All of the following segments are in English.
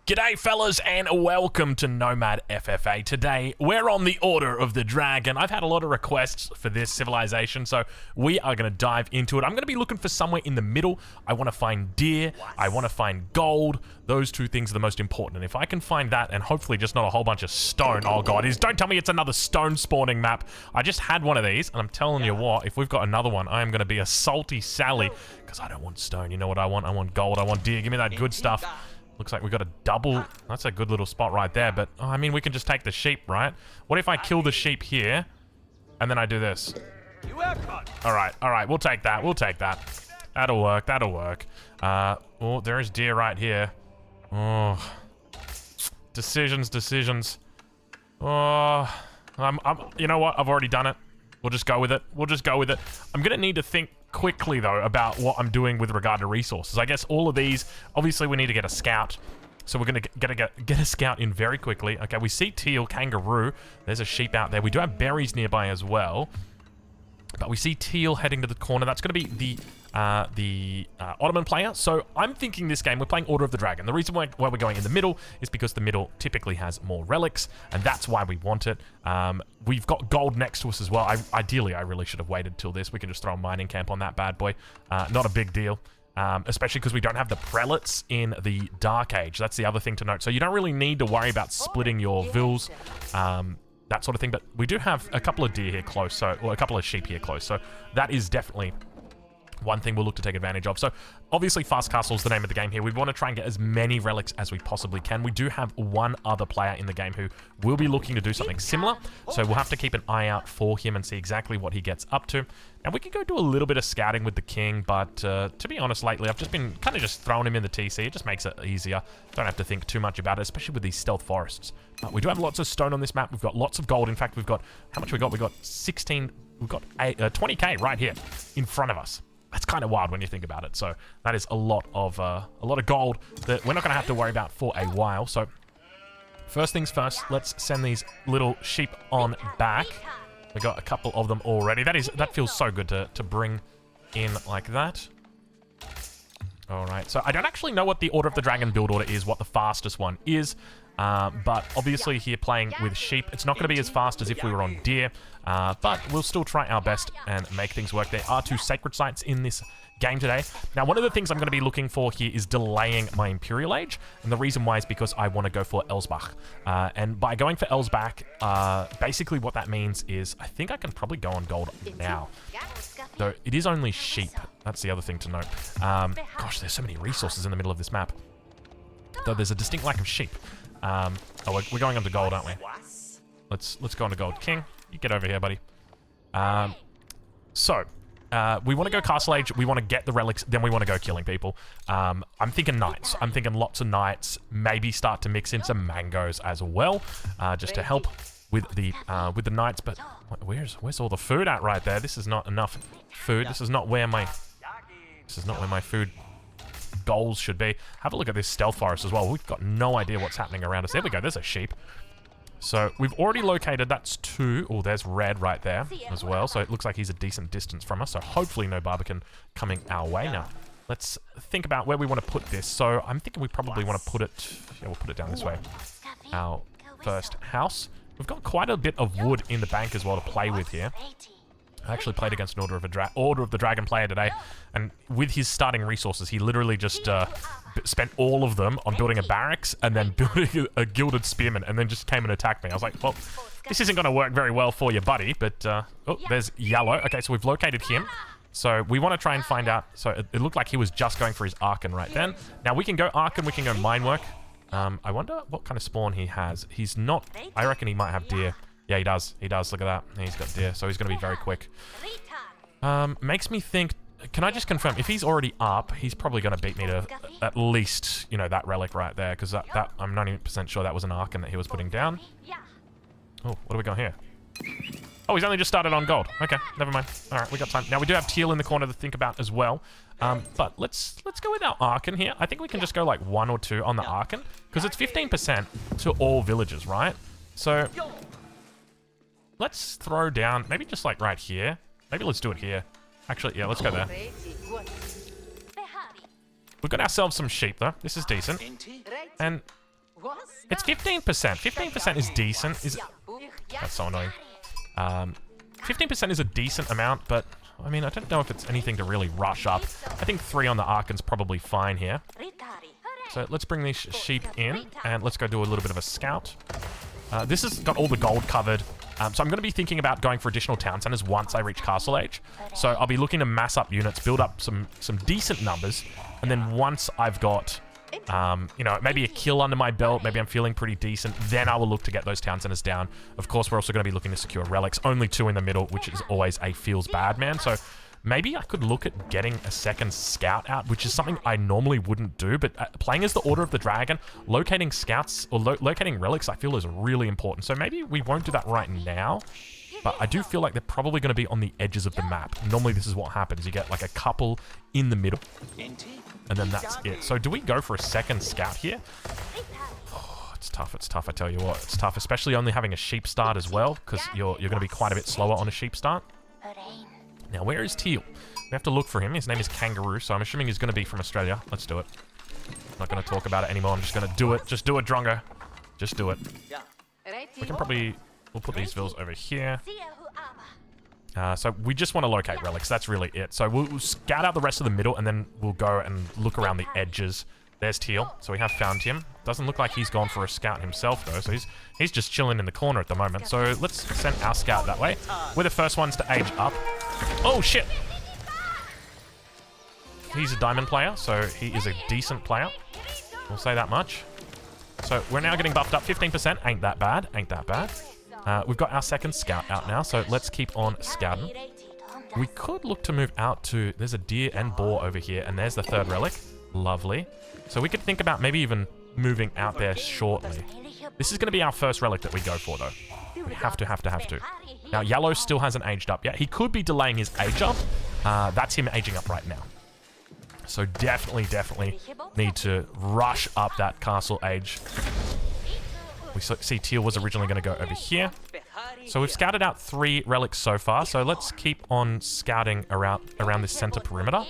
G'day fellas and welcome to Nomad FFA. Today we're on the Order of the Dragon. I've had a lot of requests for this civilization, so we are going to dive into it. I'm going to be looking for somewhere in the middle. I want to find deer, I want to find gold. Those two things are the most important, and if I can find that and hopefully just not a whole bunch of stone. Oh god, don't tell me it's another stone spawning map. I just had one of these and I'm telling you what, if we've got another one, I am going to be a salty Sally because I don't want stone. You know what I want? I want gold, I want deer. Give me that good stuff. Looks like we got a double. That's a good little spot right there, but I mean, we can just take the sheep, right? What if I kill the sheep here and then I do this? All right, we'll take that. We'll take that. That'll work. That'll work. Oh, there is deer right here. Oh, decisions. Oh, you know what? I've already done it. We'll just go with it. I'm gonna need to think quickly though about what I'm doing with regard to resources. I guess all of these, obviously we need to get a scout, so we're gonna get a scout in very quickly. Okay, we see teal, kangaroo, there's a sheep out there. We do have berries nearby as well, but we see teal heading to the corner. That's gonna be the Ottoman player. So I'm thinking this game we're playing Order of the Dragon. The reason why we're going in the middle is because the middle typically has more relics, and that's why we want it. We've got gold next to us as well. Ideally, I really should have waited till this. We can just throw a mining camp on that bad boy. Not a big deal. Especially because we don't have the prelates in the Dark Age. That's the other thing to note. So you don't really need to worry about splitting your vills, that sort of thing. But we do have a couple of deer here close, or a couple of sheep here close. So that is definitely one thing we'll look to take advantage of. So obviously Fast Castle is the name of the game here. We want to try and get as many relics as we possibly can. We do have one other player in the game who will be looking to do something similar, so we'll have to keep an eye out for him and see exactly what he gets up to. And we can go do a little bit of scouting with the king, but to be honest, lately I've just been kind of just throwing him in the TC. It just makes it easier. Don't have to think too much about it, especially with these stealth forests. We do have lots of stone on this map. We've got lots of gold. In fact, we've got, how much we got? We got 16, we've got 20k right here in front of us. That's kind of wild when you think about it. So that is a lot of gold that we're not going to have to worry about for a while. So first things first, let's send these little sheep on back. We got a couple of them already. That feels so good to bring in like that. All right. So I don't actually know what the Order of the Dragon build order is, what the fastest one is. But obviously here playing with sheep, it's not going to be as fast as if we were on deer, but we'll still try our best and make things work. There are 2 sacred sites in this game today. Now, one of the things I'm going to be looking for here is delaying my imperial age, and the reason why is because I want to go for Elsbach. And by going for Elsbach, basically what that means is I think I can probably go on gold now. Though it is only sheep. That's the other thing to note. Gosh, there's so many resources in the middle of this map. Though there's a distinct lack of sheep. Oh, we're going on to gold, aren't we? Let's go on to gold. King, you get over here, buddy. We want to go Castle Age, we want to get the relics, then we want to go killing people. I'm thinking knights. I'm thinking lots of knights, maybe start to mix in some mangoes as well, just to help with the knights. But where's all the food at right there? This is not enough food. This is not where my food goals should be. Have a look at this stealth forest as well. We've got no idea what's happening around us. There we go, there's a sheep. So we've already located, that's 2. Oh, there's red right there as well. So it looks like he's a decent distance from us. So hopefully no Barbican coming our way. Now, let's think about where we want to put this. So I'm thinking we probably want to put it, yeah, we'll put it down this way. Our first house. We've got quite a bit of wood in the bank as well to play with here. I actually played against an Order of the Dragon player today, and with his starting resources, he literally just spent all of them on building a barracks and then building a gilded spearman, and then just came and attacked me. I was like, well, this isn't going to work very well for you, buddy, but, oh, there's yellow. Okay, so we've located him. So we want to try and find out. So it looked like he was just going for his Archon right then. Now we can go Archon, we can go mine work. I wonder what kind of spawn he has. He's not, I reckon he might have deer. Yeah, he does. He does. Look at that. He's got deer, so he's going to be very quick. Makes me think... Can I just confirm? If he's already up, he's probably going to beat me to at least, you know, that relic right there, because that I'm 90% sure that was an Archon that he was putting down. Oh, what do we got here? Oh, he's only just started on gold. Okay, never mind. All right, we got time. Now, we do have teal in the corner to think about as well. But let's go with our Archon here. I think we can just go like 1 or 2 on the Archon, because it's 15% to all villages, right? So... let's throw down, maybe just like right here. Maybe let's do it here. Actually, yeah, let's go there. We've got ourselves some sheep though. This is decent. And It's 15%. 15% is decent. That's so annoying. 15% is a decent amount, but I mean, I don't know if it's anything to really rush up. I think 3 on the Archon's probably fine here. So let's bring these sheep in, and let's go do a little bit of a scout. This has got all the gold covered, so I'm going to be thinking about going for additional town centers once I reach Castle Age. So I'll be looking to mass up units, build up some decent numbers, and then once I've got, you know, maybe a kill under my belt, maybe I'm feeling pretty decent, then I will look to get those town centers down. Of course, we're also going to be looking to secure relics, only 2 in the middle, which is always a feels bad, man. So maybe I could look at getting a second scout out, which is something I normally wouldn't do, but playing as the Order of the Dragon, locating scouts or locating relics, I feel is really important. So maybe we won't do that right now, but I do feel like they're probably going to be on the edges of the map. Normally this is what happens. You get like a couple in the middle, and then that's it. So do we go for a second scout here? Oh, it's tough, I tell you what. It's tough, especially only having a sheep start as well, because you're going to be quite a bit slower on a sheep start. Now, where is Teal? We have to look for him. His name is Kangaroo, so I'm assuming he's going to be from Australia. Let's do it. I'm not going to talk about it anymore. I'm just going to do it. Just do it, Drongo. Just do it. We can probably... We'll put these vills over here. So we just want to locate relics. That's really it. So we'll scout out the rest of the middle, and then we'll go and look around the edges. There's Teal. So we have found him. Doesn't look like he's gone for a scout himself, though. So he's just chilling in the corner at the moment. So let's send our scout that way. We're the first ones to age up. Oh, shit. He's a diamond player, so he is a decent player. We'll say that much. So we're now getting buffed up 15%. Ain't that bad. Ain't that bad. We've got our second scout out now, so let's keep on scouting. We could look to move out to... There's a deer and boar over here, and there's the third relic. Lovely. So we could think about maybe even moving out there shortly. This is going to be our first relic that we go for, though. We have to. Now, Yellow still hasn't aged up yet. He could be delaying his age up. That's him aging up right now. So definitely need to rush up that castle age. We see Teal was originally going to go over here. So we've scouted out 3 relics so far. So let's keep on scouting around this center perimeter.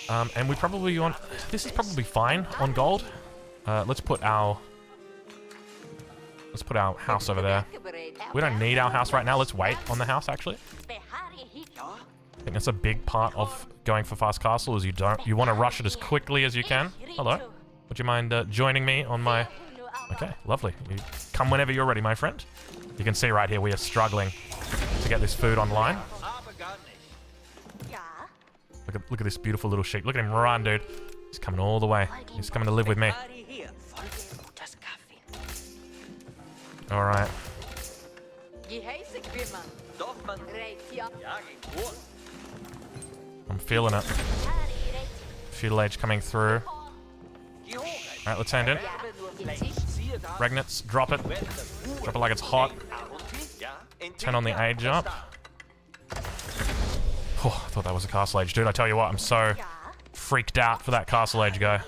And we probably want... This is probably fine on gold. Let's put our house over there. We don't need our house right now. Let's wait on the house, actually. I think that's a big part of going for fast castle, is you want to rush it as quickly as you can. Hello. Would you mind joining me on my... Okay, lovely. You come whenever you're ready, my friend. You can see right here we are struggling to get this food online. Look at this beautiful little sheep. Look at him run, dude. He's coming all the way. He's coming to live with me. All right. I'm feeling it. Feudal age coming through. All right, let's hand in. Regnets, drop it. Drop it like it's hot. Turn on the age up. Oh, I thought that was a castle age. Dude, I tell you what, I'm so freaked out for that castle age guy.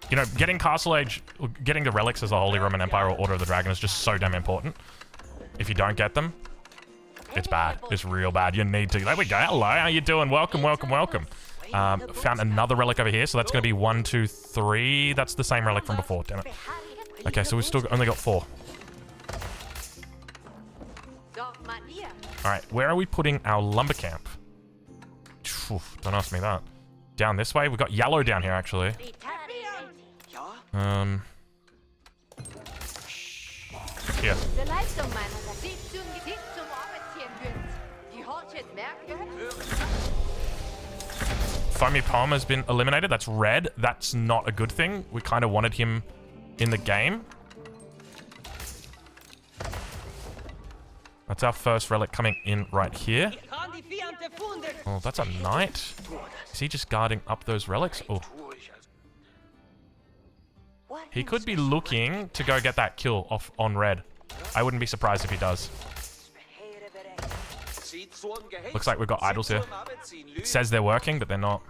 You know, getting castle age, getting the relics as a Holy Roman Empire or Order of the Dragon is just so damn important. If you don't get them, it's bad. It's real bad. You need to. There we go. Hello, how you doing? Welcome. Found another relic over here, so that's going to be 1, 2, 3. That's the same relic from before, damn it. Okay, so we've still only got 4. Alright, where are we putting our lumber camp? Don't ask me that. Down this way? We've got yellow down here, actually. Here. Foamy Palm has been eliminated. That's red. That's not a good thing. We kind of wanted him in the game. That's our first relic coming in right here. Oh, that's a knight. Is he just guarding up those relics? Oh. He could be looking to go get that kill off on red. I wouldn't be surprised if he does. Looks like we've got idols here. It says they're working, but they're not.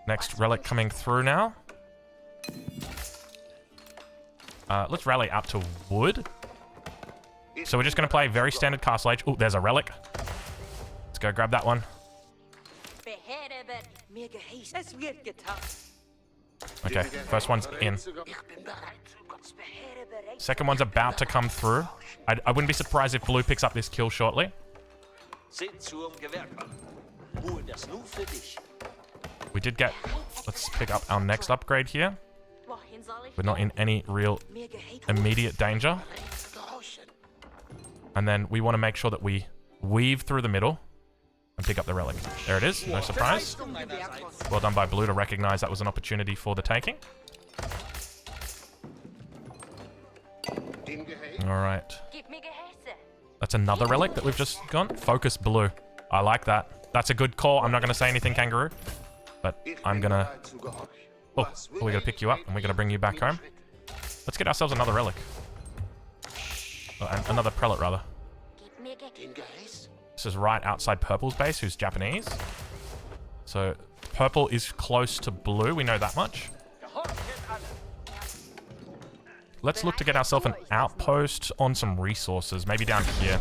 Next relic coming through now. Let's rally up to wood. So we're just going to play very standard castle age. Oh, there's a relic. go grab that one. Okay, first one's in. Second one's about to come through. I wouldn't be surprised if blue picks up this kill shortly. We did get... Let's pick up our next upgrade here. We're not in any real immediate danger. And then we want to make sure that we weave through the middle and pick up the relic. There it is, no surprise. Well done by blue to recognize that was an opportunity for the taking. Alright. That's another relic that we've just gone. Focus blue. I like that. That's a good call. I'm not going to say anything, Kangaroo. But I'm going to... Oh, we're going to pick you up and we're going to bring you back home. Let's get ourselves another relic. Oh, another prelate, rather. This is right outside Purple's base, who's Japanese. So, Purple is close to Blue. We know that much. Let's look to get ourselves an outpost on some resources. Maybe down here.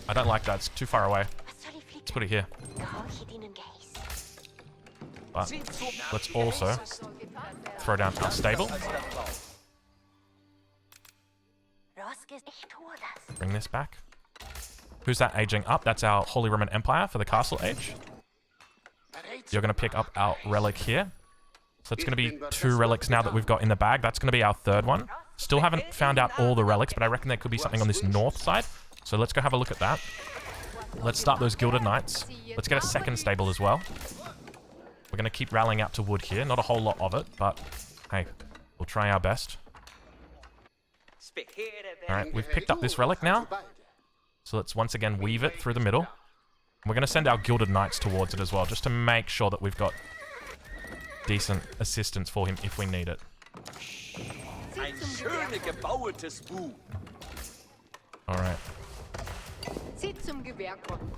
I don't like that. It's too far away. Let's put it here. But let's also throw down our stable. Bring this back. Who's that aging up? That's our Holy Roman Empire for the castle age. You're going to pick up our relic here. So it's going to be 2 relics now that we've got in the bag. That's going to be our 3rd one. Still haven't found out all the relics, but I reckon there could be something on this north side. So let's go have a look at that. Let's start those Gilded Knights. Let's get a 2nd stable as well. We're going to keep rallying out to wood here. Not a whole lot of it, but hey, we'll try our best. Alright, we've picked up this relic now. So let's once again weave it through the middle. And we're going to send our Gilded Knights towards it as well, just to make sure that we've got decent assistance for him if we need it. Alright.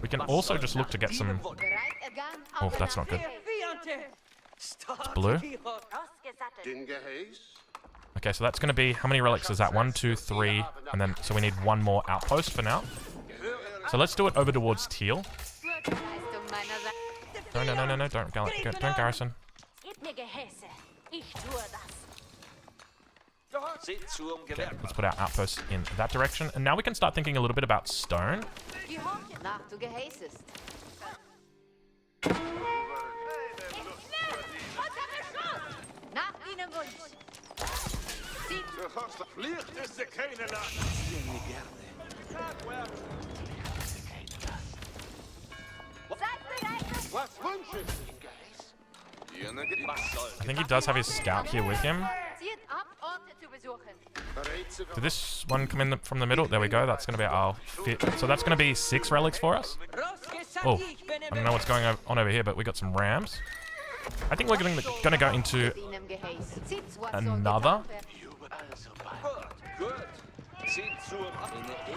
We can also just look to get some... Oh, that's not good. Blue. Okay, so that's going to be... How many relics is that? 1, 2, 3. And then... So we need 1 more outpost for now. So let's do it over towards teal. No. Don't garrison. Okay, let's put our outposts in that direction. And now we can start thinking a little bit about stone. I think he does have his scout here with him. Did this one come in from the middle? There we go. That's going to be our 5th. So that's going to be 6 relics for us. Oh, I don't know what's going on over here, but we got some rams. I think we're going to go into another.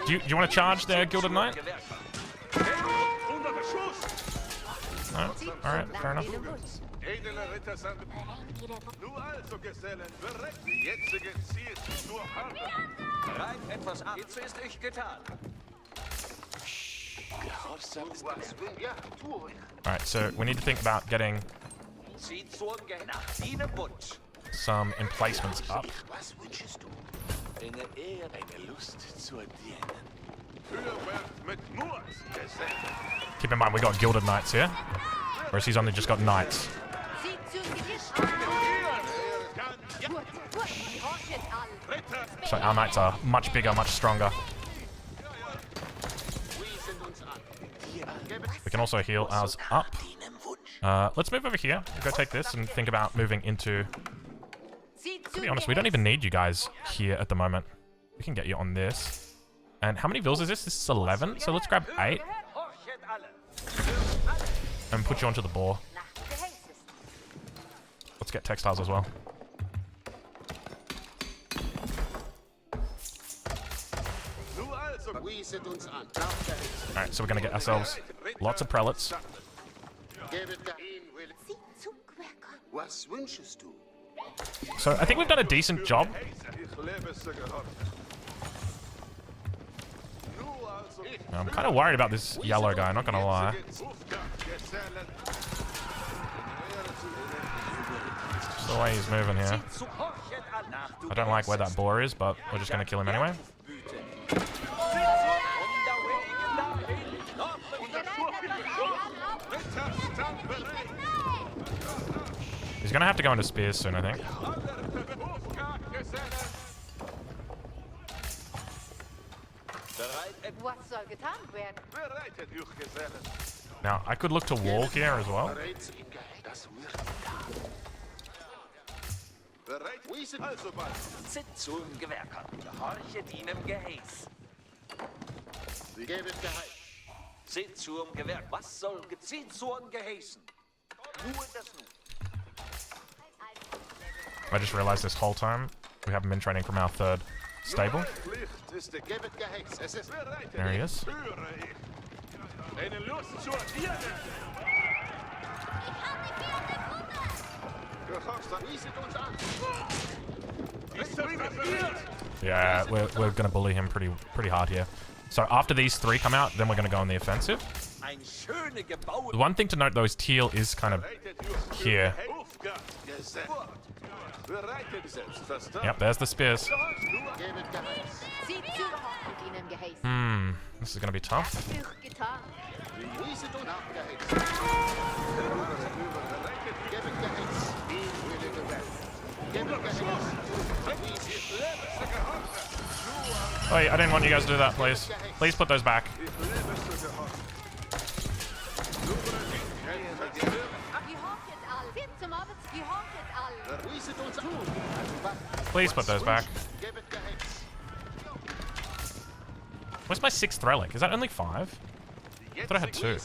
Do you want to charge there, Gilded Knight? No? Alright, fair enough. Alright, so we need to think about getting some emplacements up. Keep in mind, we got Gilded Knights here, whereas he's only just got Knights. So our Knights are much bigger, much stronger. We can also heal ours up. Let's move over here. We'll go take this and think about moving into... To be honest, we don't even need you guys here at the moment. We can get you on this. And how many vills is this? This is 11, so let's grab 8. And put you onto the boar. Let's get textiles as well. Alright, so we're going to get ourselves lots of prelates. So I think we've done a decent job. I'm kind of worried about this yellow guy, not gonna lie. Just the way he's moving here. I don't like where that boar is, but we're just gonna kill him anyway. He's gonna have to go into spears soon, I think. Now, I could look to wall here as well. I just realized this whole time we haven't been training from our third stable. There he is. Yeah, we're gonna bully him pretty hard here. So after these three come out, then we're gonna go on the offensive. The one thing to note though is teal is kind of here. Yep, there's the spears. This is gonna be tough. Wait, I didn't want you guys to do that, please. Please put those back. Please put those back. Where's my 6th relic? Is that only 5? I thought I had 2.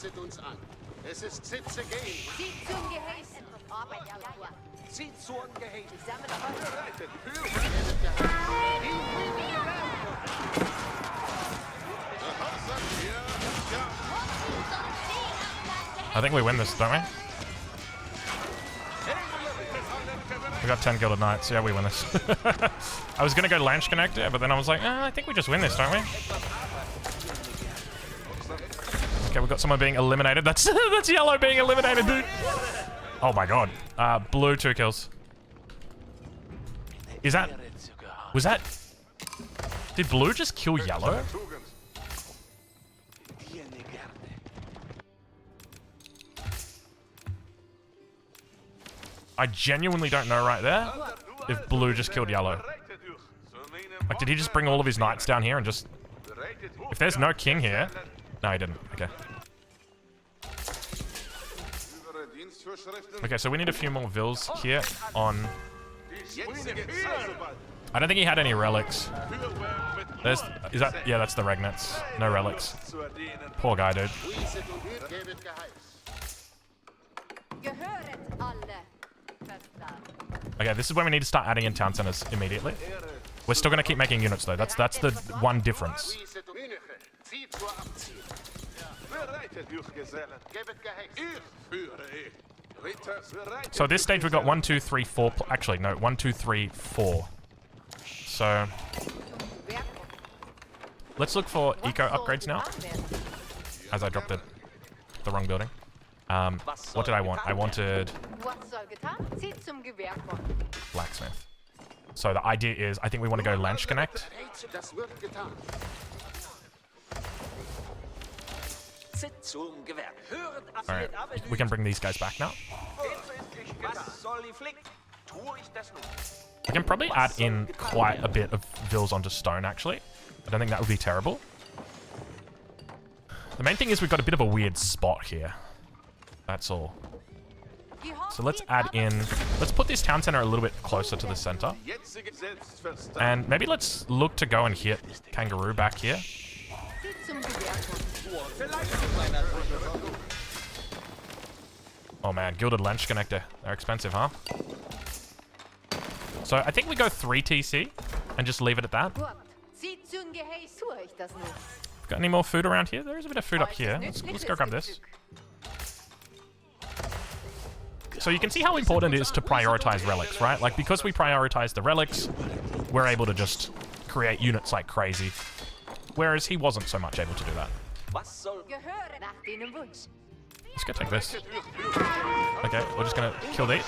I think we win this, don't we? We got 10 gilded knights. Yeah, we win this. I was gonna go Lanch Connector, but then I was like, I think we just win this, don't we? Okay, we've got someone being eliminated. That's yellow being eliminated, dude. Oh my god. Blue 2 kills. Was that? Did blue just kill yellow? I genuinely don't know right there if blue just killed yellow. Like, did he just bring all of his knights down here and just... If there's no king here... No, he didn't. Okay. Okay, so we need a few more vills here on... I don't think he had any relics. Is that... Yeah, that's the Regnets. No relics. Poor guy, dude. Okay, this is where we need to start adding in town centers immediately. We're still going to keep making units, though. That's the one difference. So at this stage, we've got 1, 2, 3, 4... Actually, no. 1, 2, 3, 4. So... Let's look for eco upgrades now. As I dropped the wrong building. What did I want? I wanted... Blacksmith. So the idea is, I think we want to go Lanch Connect. Alright, we can bring these guys back now. We can probably add in quite a bit of vills onto stone, actually. I don't think that would be terrible. The main thing is we've got a bit of a weird spot here. That's all. So let's add in... Let's put this town center a little bit closer to the center. And maybe let's look to go and hit Kangaroo back here. Oh man, Gilded Lens Connector. They're expensive, huh? So I think we go 3 TC and just leave it at that. Got any more food around here? There is a bit of food up here. Let's go grab this. So you can see how important it is to prioritize relics, right? Like, because we prioritize the relics, we're able to just create units like crazy. whereas he wasn't so much able to do that. Let's go take this. Okay, we're just gonna kill these.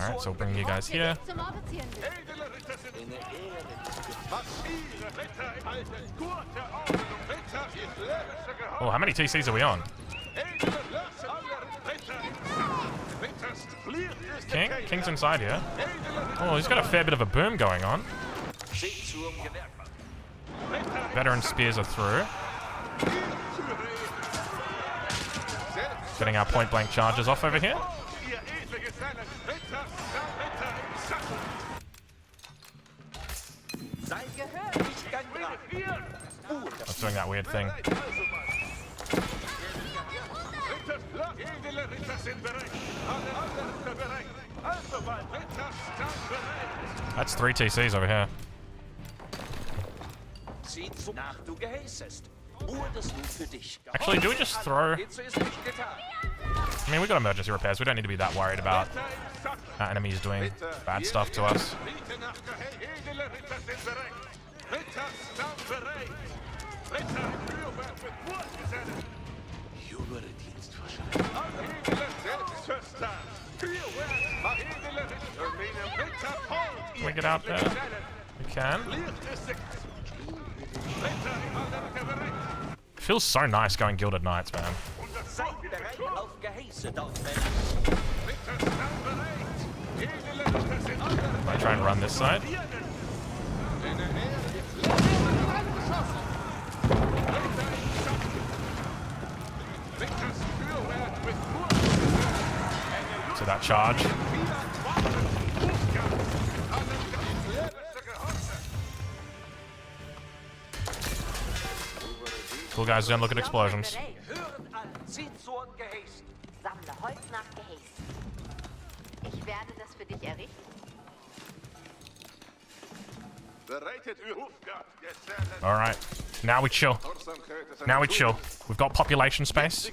Alright, so we'll bring you guys here. Oh, how many TCs are we on? King? King's inside here. Oh, he's got a fair bit of a boom going on. Veteran spears are through. Getting our point-blank charges off over here. That's doing that weird thing. That's 3 TCs over here. Actually, do we just throw... I mean, we got emergency repairs. We don't need to be that worried about our enemies doing bad stuff to us. Can we get out there? We can. Feels so nice going Gilded Knights, man. Might try and run this side. To that charge. Cool guys, don't look at explosions. Alright, now we chill. Now we chill. We've got population space.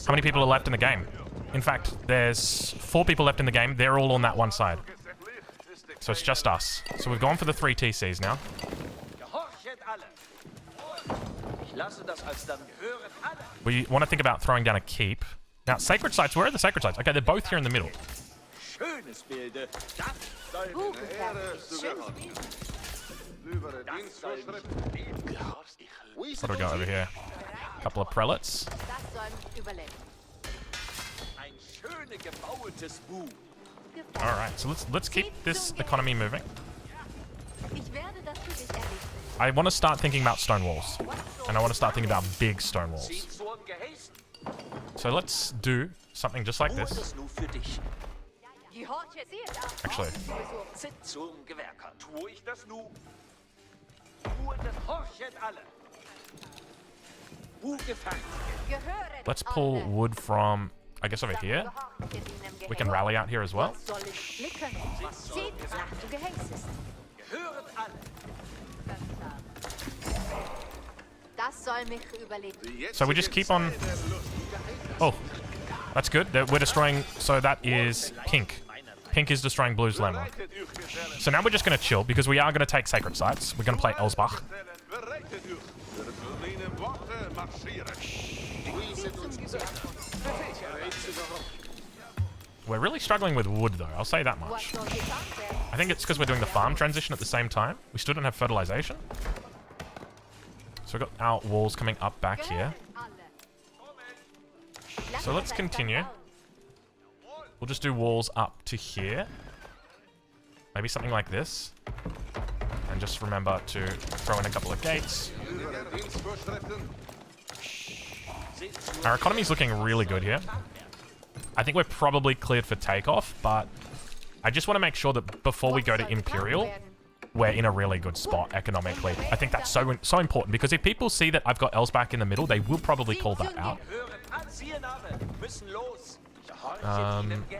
How many people are left in the game? In fact, there's 4 people left in the game. They're all on that one side. So it's just us. So we've gone for the 3 TCs now. We want to think about throwing down a keep. Now, sacred sites, where are the sacred sites? Okay, they're both here in the middle. What do we got over here? A couple of prelates. Alright, so let's keep this economy moving. I want to start thinking about stone walls. And I want to start thinking about big stone walls. So let's do something just like this. Actually. Let's pull wood from, I guess, over here. We can rally out here as well. So we just keep on... Oh, that's good. We're destroying... So that is pink. Pink is destroying blue's landmark. So now we're just going to chill, because we are going to take sacred sites. We're going to play Elsbach. We're really struggling with wood, though. I'll say that much. I think it's because we're doing the farm transition at the same time. We still don't have fertilization. So we've got our walls coming up back here. So let's continue. We'll just do walls up to here. Maybe something like this. And just remember to throw in a couple of gates. Our economy's looking really good here. I think we're probably cleared for takeoff, but I just want to make sure that before we go to Imperial, we're in a really good spot economically. I think that's so important, because if people see that I've got Elsbach in the middle, they will probably call that out.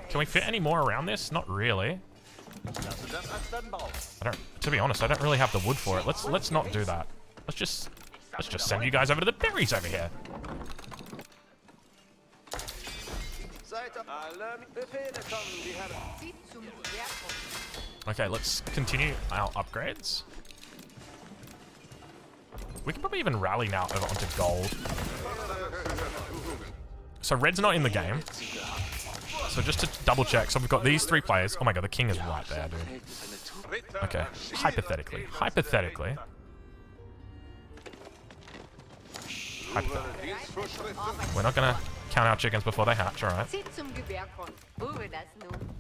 Can we fit any more around this? Not really. To be honest, I don't really have the wood for it. Let's not do that. Let's just Let's just send you guys over to the berries over here. Okay, let's continue our upgrades. We can probably even rally now over onto gold. So red's not in the game. So just to double check, so we've got these 3 players. Oh my god, the king is right there, dude. Okay, hypothetically. We're not gonna count our chickens before they hatch, alright.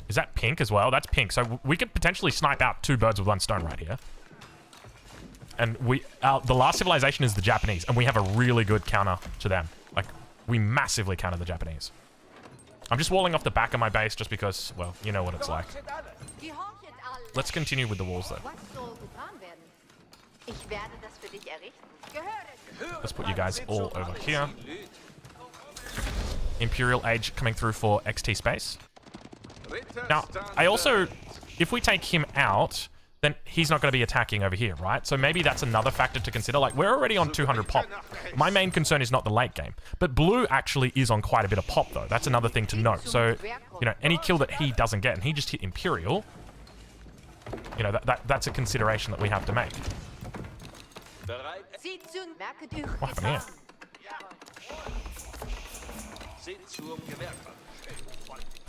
Is that pink as well? That's pink. So we could potentially snipe out 2 birds with 1 stone right here. And the last civilization is the Japanese, and we have a really good counter to them. Like, we massively counter the Japanese. I'm just walling off the back of my base just because, well, you know what it's like. Let's continue with the walls though. Let's put you guys all over here. Imperial Age coming through for XT space. Now, I also, if we take him out, then he's not going to be attacking over here, right? So maybe that's another factor to consider. Like, we're already on 200 pop. My main concern is not the late game. But blue actually is on quite a bit of pop, though. That's another thing to note. So, you know, any kill that he doesn't get, and he just hit Imperial, you know, that's a consideration that we have to make. What happened here?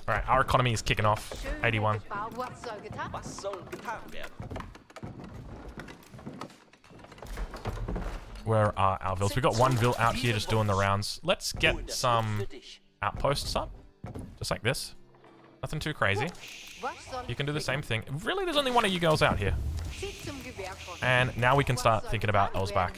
Alright, our economy is kicking off. 81. Where are our vills? We got 1 vill out here just doing the rounds. Let's get some outposts up. Just like this. Nothing too crazy. You can do the same thing. Really, there's only 1 of you girls out here. And now we can start thinking about Elsbach.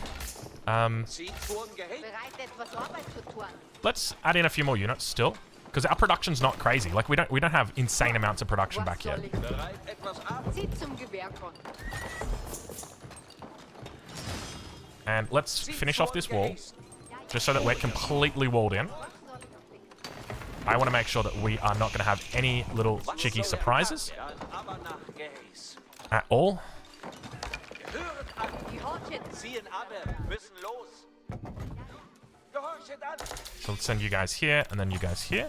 Let's add in a few more units still. Because our production's not crazy. Like, we don't have insane amounts of production back yet. And let's finish off this wall. Just so that we're completely walled in. I want to make sure that we are not going to have any little cheeky surprises. At all. So let's send you guys here, and then you guys here.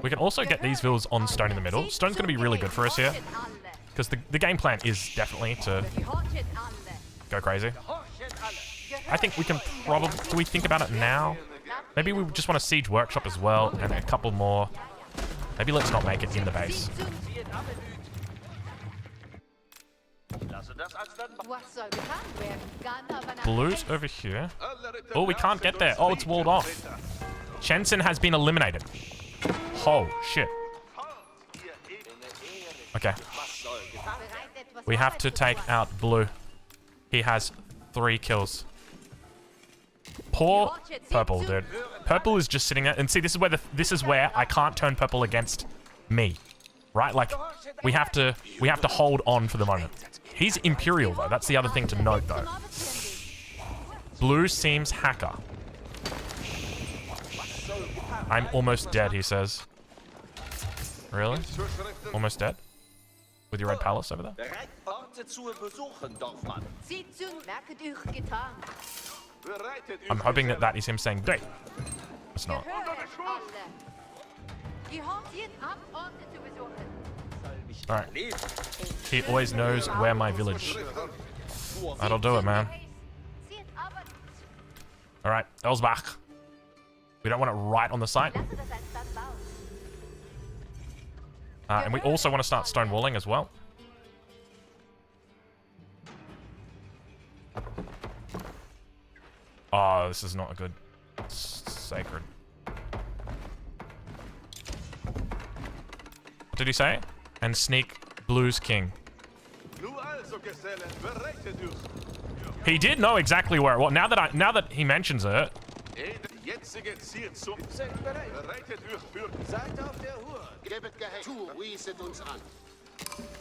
We can also get these villas on stone in the middle. Stone's going to be really good for us here. Because the game plan is definitely to go crazy. I think we can probably... Do we think about it now? Maybe we just want a siege workshop as well, and a couple more. Maybe let's not make it in the base. Blues over here. Oh, we can't get there. Oh, it's walled off. Shenzhen has been eliminated. Oh, shit. Okay. We have to take out blue. He has 3 kills. Poor purple, dude. Purple is just sitting there. And see, this is where I can't turn purple against me. Right? Like, we have to hold on for the moment. He's Imperial, though. That's the other thing to note, though. Blue seems hacker. I'm almost dead, he says. Really? Almost dead? With your red palace over there? I'm hoping that is him saying date. It's not. Alright. He always knows where my village. That'll do it, man. Alright, Elsbach. We don't want it right on the site. And we also want to start stonewalling as well. Oh, this is not a good... Sacred. What did he say? And sneak Blue's king. He did know exactly where it was. Now that he mentions it.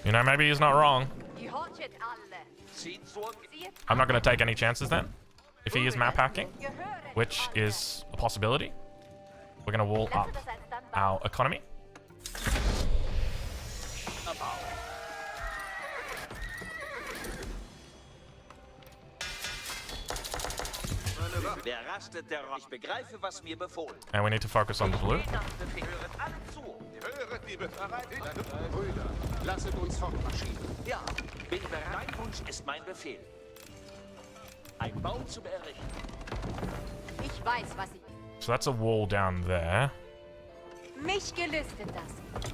You know, maybe he's not wrong. I'm not going to take any chances then. If he is map hacking, which is a possibility, we're going to wall up our economy. Wer rastet, der ich begreife, was mir befohlen. And we need to focus on the blue. Hört alle zu. Höret, liebe Brüder, lasset uns fortmarschieren. Ja, bin bereit. Dein Wunsch ist mein Befehl. Ein Bau zum Errichten. Ich weiß, was ich... So that's a wall down there. Mich gelüstet das.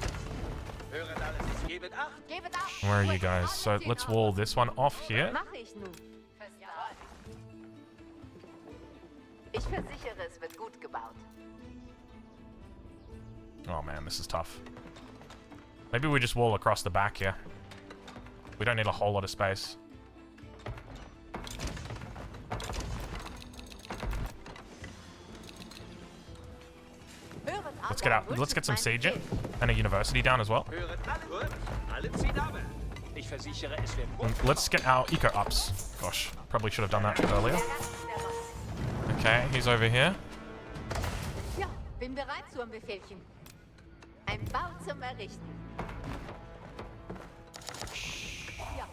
Höret alles. Gebet acht. Gebet acht. Where are you guys? So let's wall this one off here. Mache ich nun. Ich versichere, es wird gut gebaut. Oh man, this is tough. Maybe we just wall across the back here. We don't need a whole lot of space. Let's get out. Let's get some siege in and a university down as well. Höret alle. Alle ziehen ab. Ich versichere, es wird gut. And let's get our eco ups. Gosh, probably should have done that earlier. Okay, he's over here. Ja, bin bereit zum Befehlchen. Ein Bau zum Errichten. Ja.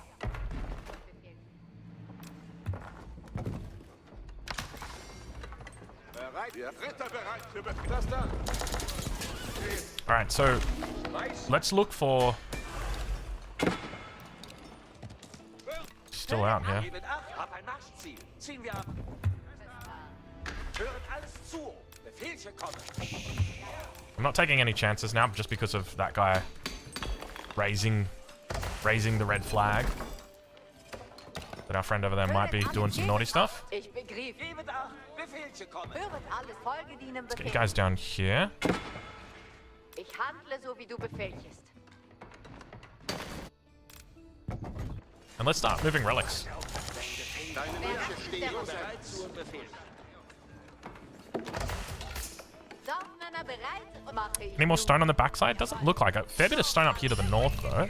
Bereit, Ritter bereit für Befehl. Das da. Alright, so let's look for... Still out here. Gebet acht. Hab ein Marschziel. Ziehen wir ab. Höret alles zu. Befehlchen kommen. I'm not taking any chances now just because of that guy raising the red flag. But our friend over there might be doing some naughty stuff. Ich begriff. Gebet acht. Befehlchen kommen. Höret alles. Folge deinem Get you Befehl. guys down here. Ich handle so, wie du befehlst. And let's start moving relics. Deine Wünsche stehen uns Bereit zum Befehl. Dorfmänner bereit und mache ich Any more nun. stone on the backside? Doesn't look like it. Fair bit of stone up here to the north, though.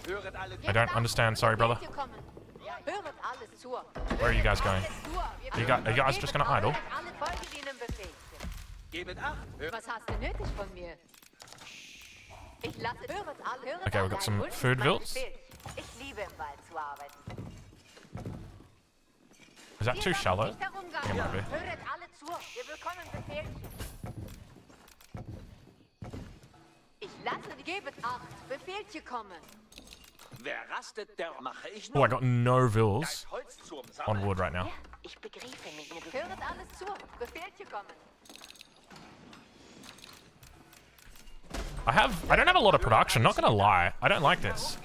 Höret alle. I don't understand. Sorry, brother. Befehlchen kommen. Höret alles zu. Where are you guys going? Are you guys just gonna idle? Alle Folge deinem Befehlchen. Gebet acht. Was hast du nötig von mir? Ich lasse höret alle. Höret Okay, we've alle. got some Ein Wunsch food ist mein vilts. Befehl. Ich liebe im Wald zu arbeiten. Is that too shallow? Nicht herumgaben. Yeah, might be. Höret alle zu. Wir bekommen Befehlchen. Ich lasse die Gebet acht. Befehlchen kommen. Wer rastet, der mache ich Oh, nur. I got no vills Holz zum on Sammeln. wood right now. Ja, ich begriffe mich. Höret alles zu. Befehlchen kommen. I don't have a lot of production, not gonna lie. I don't like this.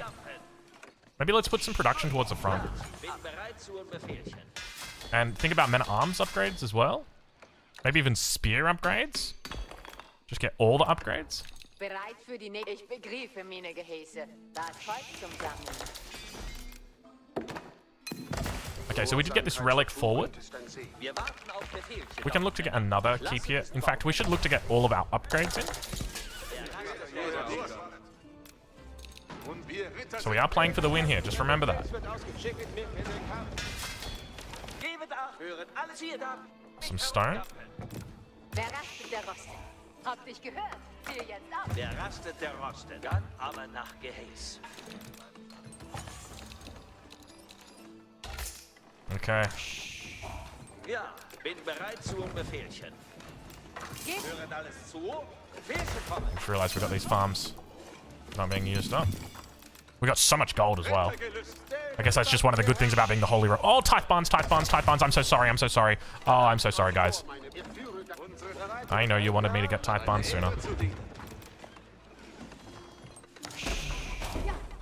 Maybe let's put some production towards the front. Bin bereit zum Befehlchen. And think about men-at-arms upgrades as well. Maybe even spear upgrades. Just get all the upgrades. Bereit für die nächste. Ich begriffe meine Gehäuse. Da ist Holz zum Sammeln. Okay, so we did get this relic forward. Wir warten auf Befehlchen. We can look to get another keep here. In fact, we should look to get all of our upgrades in. Und wir Ritter So we are playing for the win here, just remember that. wird ausgeschickt mit in den Kampf. Gebet acht. Höret alles hier ab. Some stone. Wer rastet, der rostet. Hab dich gehört. Zieh jetzt ab. Wer rastet, der rostet. Dann aber nach Gehäß. Okay. Ja, bin bereit zum Befehlchen. Höret alles zu. Befehlchen kommen. Just realized we got these farms not being used up. We got so much gold as well. I guess that's just one of the good things about being the Holy Road. Oh, Tithe Bonds, Tithe Bonds, Tithe Bonds. I'm so sorry, I'm so sorry. Oh, I'm so sorry, guys. I know you wanted me to get Tithe Bonds sooner.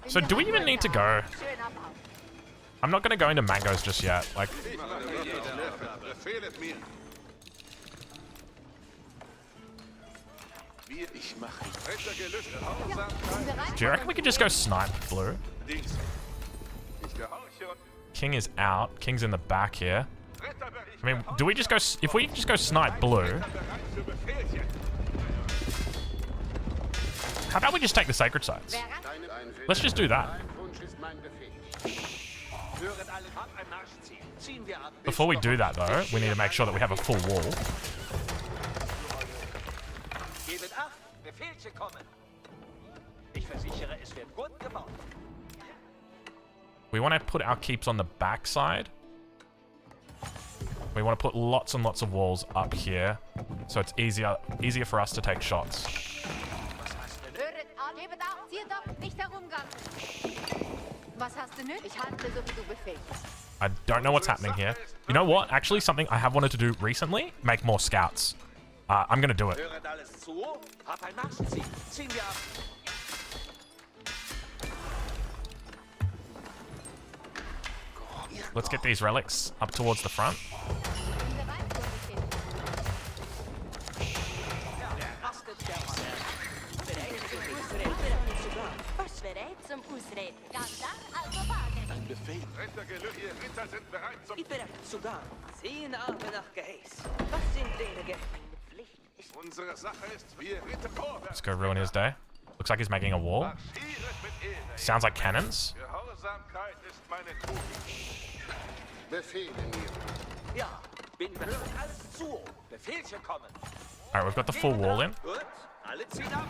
So do we even need to go? Schön abhauen. I'm not going to go into mangoes just yet. Like, Befehlet mir. Wie ich mache. Ritter gelüstet. Bin bereit. do you reckon we could just go snipe blue? Dienst. Ich gehorche und King is out. King's in the back here. Ritter bereit. I mean, do we just go... If we just go snipe blue, Bereit für Befehlchen. how about we just take the sacred sites? Wer rastet? Let's just do that. Wunsch ist mein Befehl. Höret alle ab. Ein Marschziel. Ziehen wir ab. Before we do that, though, we need to make sure that we have a full wall. Gebet acht. Befehlchen kommen. Ich versichere, es wird gut gebaut. We want to put our keeps on the back side. We want to put lots and lots of walls up here, so it's easier for us to take shots. Höret an, gebet Acht, zieht ab, nicht herumgammeln. Was hast du nötig? Ich handle so wie du befehlst. I don't know what's happening here. You know what? Actually, something I have wanted to do recently, make more scouts. I'm gonna do it. Höret alles zu. Hab ein Marschziel. Ziehen wir ab. Let's get these relics up towards the front. Bin bereit zum Befehl. Was bereit zum Ausreden? Ganz lang, also wagen. Ein Befehl. Ihr Ritter sind bereit zum... Ich bin sogar 10 Arme nach Geheiß. Was sind Dinge meine Pflicht? Ist Unsere Sache ist, wir Ritter vorwärts. Let's go ruin his day. Looks like he's making a wall. Marschiert mit Ehre. Sounds like cannons. Gehorsamkeit ist meine Tugend. Befehle mir. Ja, bin bereit. Hört alles zu. Befehlchen kommen. Alright, we've got the full wall in. Gut, alle ziehen ab.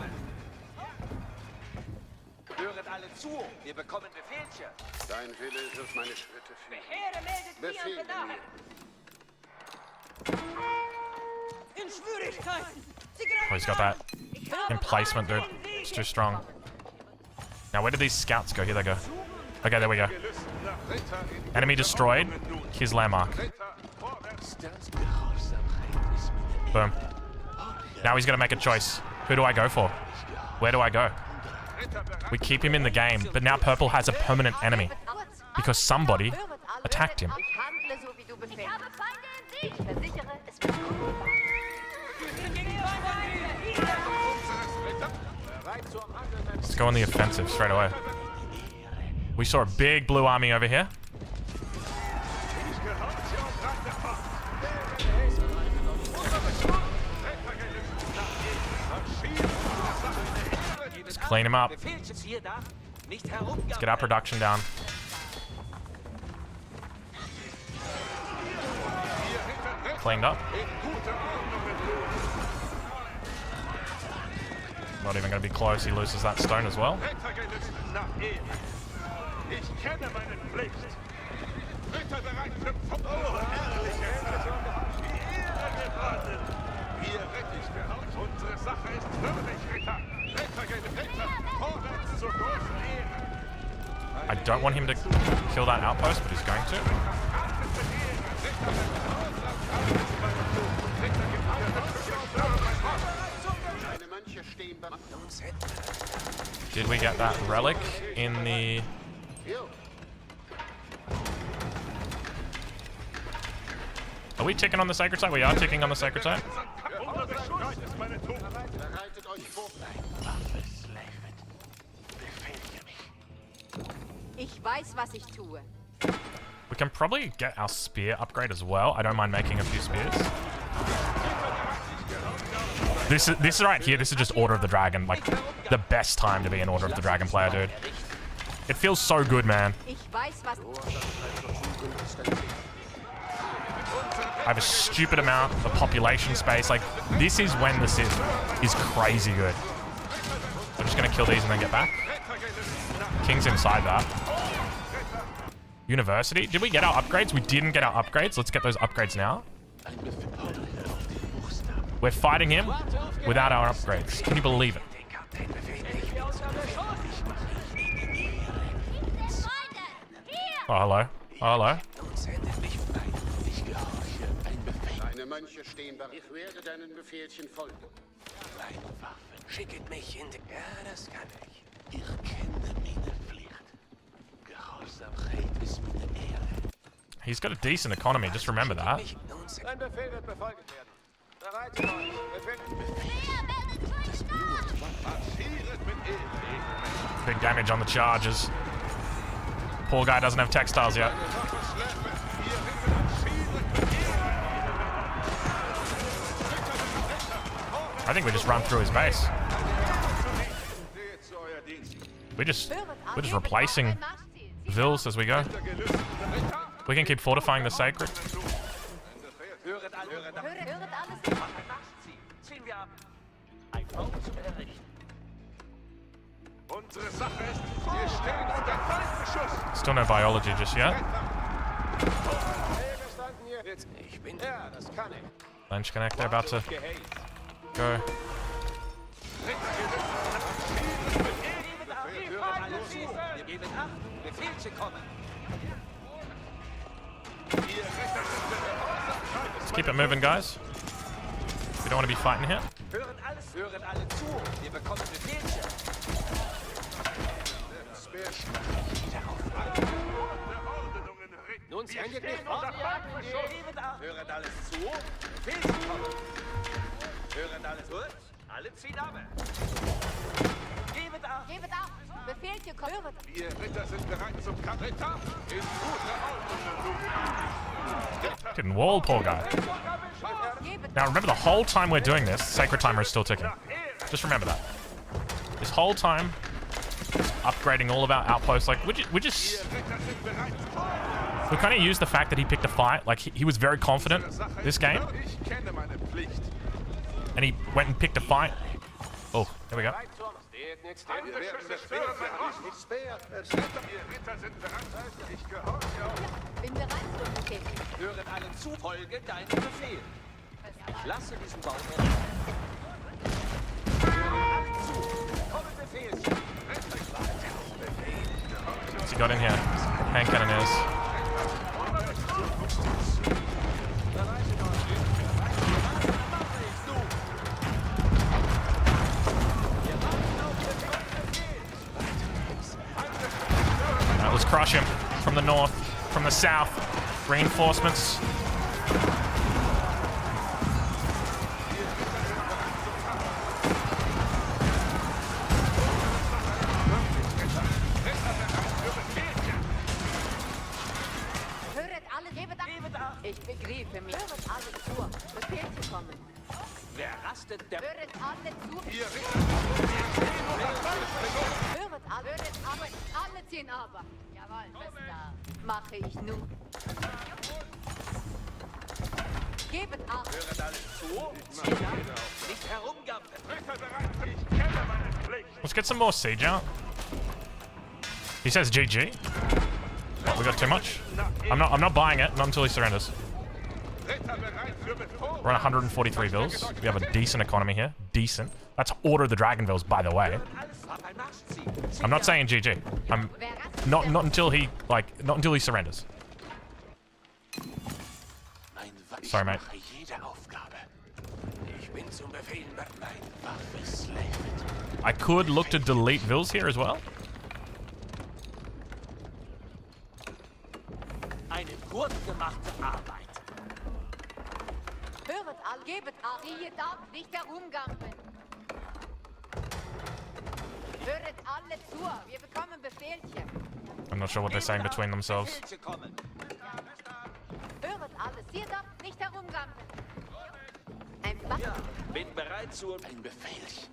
Höret alle zu. Wir bekommen Befehlchen. Dein Wille wird meine Schritte führen. Heere meldet mir Befehle und Bedarf. mir. In Schwierigkeiten. Sie Oh, he's got that emplacement, dude. It's too strong. Now, where did these scouts go? Here they go. Okay, there we go. Gelüsten nach Ritter in Enemy destroyed. His landmark. Ritter vorwärts. Boom. Now he's gonna make a choice. Who do I go for? Where do I go? We keep him in the game, but now Purple has a permanent enemy because somebody attacked him. Ich handle so wie du befehlst. Ich habe Feinde in Sicht. Ich versichere, es wird gut. Let's go on the offensive straight away. We saw a big blue army over here. Let's clean him up. Befehlchen hier da. Nicht Let's get our production down. Cleaned up. Not even going to be close. He loses that stone as well. Rittergelüsten nach Ehre. Ich kenne meine Pflicht. Ritter bereit für... Oh, herrliche Hilfe. Die Ehre gewonnen. Wir rettig gehört. Unsere Sache ist würdig, Ritter. Ritter, vorwärts zur großen Ehre. I don't want him to kill that outpost, but he's going to. Deine Mönche stehen bei uns. Did we get that relic in the... Jo. Are we ticking on the sacred site? We are ticking on the sacred site. Unbestreut ist meine Tugend. Bereitet euch vor. Ich weiß, was ich tue. We can probably get our spear upgrade as well. I don't mind making a few spears. This right here, this is just Order of the Dragon. Like, the best time to be an Order of the Dragon player, dude. It feels so good, man. Ich weiß, was... I have a stupid amount of population space. Like, this is when the Sith is crazy good. I'm just gonna kill these and then get back. King's inside that. University? Did we get our upgrades? We didn't get our upgrades. Let's get those upgrades now. We're fighting him without our upgrades. Can you believe it? Oh, hello. Oh, hello. Deine Mönche stehen bereit. Ich werde deinen Befehlchen folgen. Meine Waffen. Schicket mich in die... Ja, das kann ich. Ich kenne meine Pflicht. Gehorsamkeit ist meine Ehre. He's got a decent economy. Just remember that. Dein Befehl wird befolgt werden. Bereit für euch. Marschiert mit Ehre. Big damage on the charges. Poor guy doesn't have textiles yet. I think we just run through his base. We're just replacing vills as we go. We can keep fortifying the sacred. Höret alles. Hab ein Marschziel. Ziehen wir ab. Ein Bau zum Errichten. Unsere Sache ist, wir stehen unter Feindbeschuss. Still no biology just yet. Wir Jetzt, ich bin... Ja, das kann ich. Lynch connect, they're about to go. Wir geben Acht. Befehlche kommen. Let's keep it moving, guys. We don't want to be fighting here. Hören alle zu. Wir bekommen Befehlche. Nun sendet mich fort. Geben Acht. Hören alles zu. Befehlche kommen. Hören alles gut. Alle ziehen ab. Geben Acht. Gebet Acht. Befehlche kommen. Höret. Wir Ritter sind bereit zum Kampf. Ritter in guter Ordnung. Didn't wall, poor guy. Gebet Now remember, the whole time we're doing this, sacred timer is still ticking. Just remember that. This whole time, upgrading all of our outposts. Like we kind of used the fact that he picked a fight. Like he was very confident this game, Ich kenne meine Pflicht. and he went and picked a fight. Oh, there we go. Wir werden zerstören, was nichts wert. Ihr Ritter sind bereit. Ich gehorche auch. Bin bereit zum Befehl. Hören alle zu. Folge deinem Befehl. Ich lasse diesen Baum rein. Hören alle zu. Kommen Befehlchen. What's he got in here? Hand cannoneers. Let's crush him from the north, from the south. Reinforcements. Höret alle. Gebet Acht. Ich begreife mich. Höret alle zu. Befehlche kommen. Wer rastet, der Höret alle zu. Höret alle. Höret alle. Alle ziehen aber. Jawohl, Meister. Mache ich nun. Gebet Acht. hören alle zu. Nicht herumgampeln. Ritter bereit. Ich kenne meine Pflicht. Let's get some more siege out. He says GG. What, we got too much? I'm not buying it, not until he surrenders. Ritter bereit für Befehl. We're on 143 vills. We have a decent economy here. Decent. That's Order of the Dragon vills, by the way. Alles ab ein Marsch ziehen. I'm not saying GG. I'm not until he surrenders. Sorry, mate. Jede Aufgabe. Ich bin zum Befehlen bei mein Waffe Slave. I could look to delete vills here as well. Eine gut gemachte Arbeit. Höret alle. Gebet Acht. Ziehet ab. Nicht herumgampeln. Höret alle zu. Wir bekommen Befehlchen. I'm not sure what they're saying between themselves. Befehlche kommen. Höret alle. Zieht ab. Nicht herumgampeln. Einfach. Ja, bin bereit zu... Ein Befehl.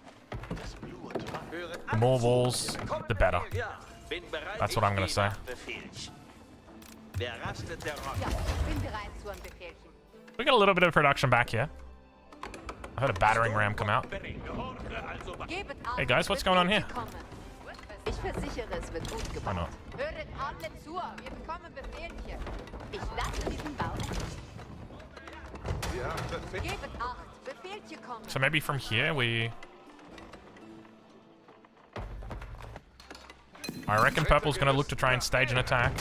Das Blut. Hören The more walls, the better. Ja, bin bereit. That's what I'm gonna say. Befehlchen. Wer rastet, der Rock. Ja, ich bin bereit zu einem Befehlchen. We got a little bit of production back here. I heard a battering ram come out. Gebet Acht. Hey guys, what's going on here? Befehlche kommen. Ich versichere, es wird gut Why gebaut. not? Höret alle zu. Wir bekommen Befehlchen. Ich lasse diesen Bau. Wir haben Befehl. Gebet Acht. Befehlche kommen. So maybe from here we... I reckon Purple's gonna look to try and stage an attack.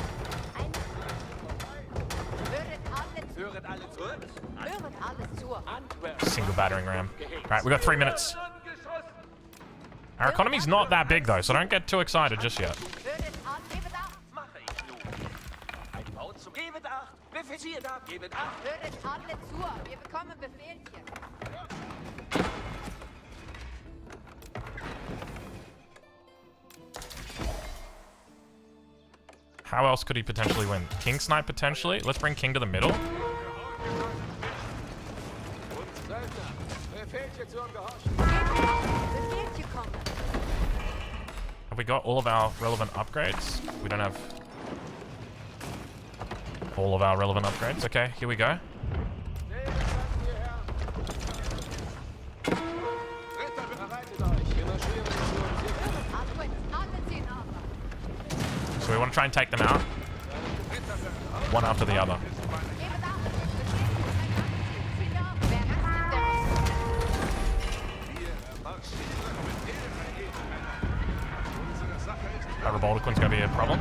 Höret alle zu. Hören alle zu. Höret alle zu. Antwerp. Single battering ram. Right, we got 3 minutes. Our economy's not that big though, so don't get too excited just yet. Höret alle. Gebet Acht. Mache ich nun. Ein Bau zum... Gebet Acht. Befehlchen ab. Gebet Acht. Höret alle zu. Wir bekommen Befehlchen. How else could he potentially win? King Snipe potentially? Let's bring King to the middle. Befehlchen zum Gehorchen. Gebet Acht. Befehlche kommen. Have we got all of our relevant upgrades? We don't have all of our relevant upgrades. Okay, here we go. So we want to try and take them out, one after the other. That Revoltiquin's going to be a problem.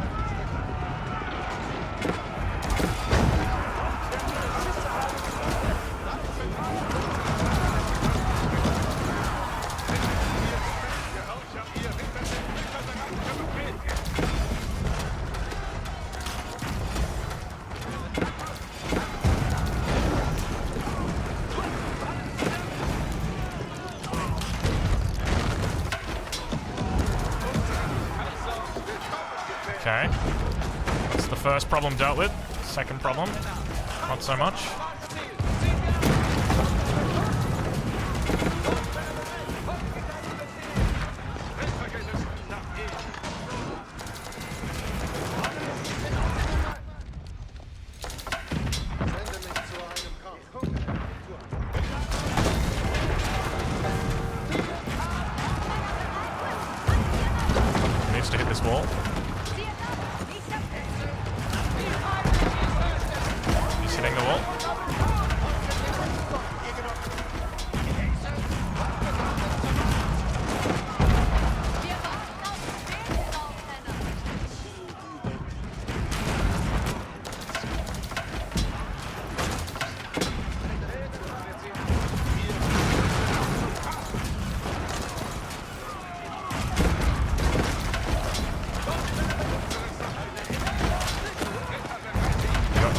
Okay. That's the first problem dealt with. Second problem, not so much. Needs to hit this wall. He's hitting the wall.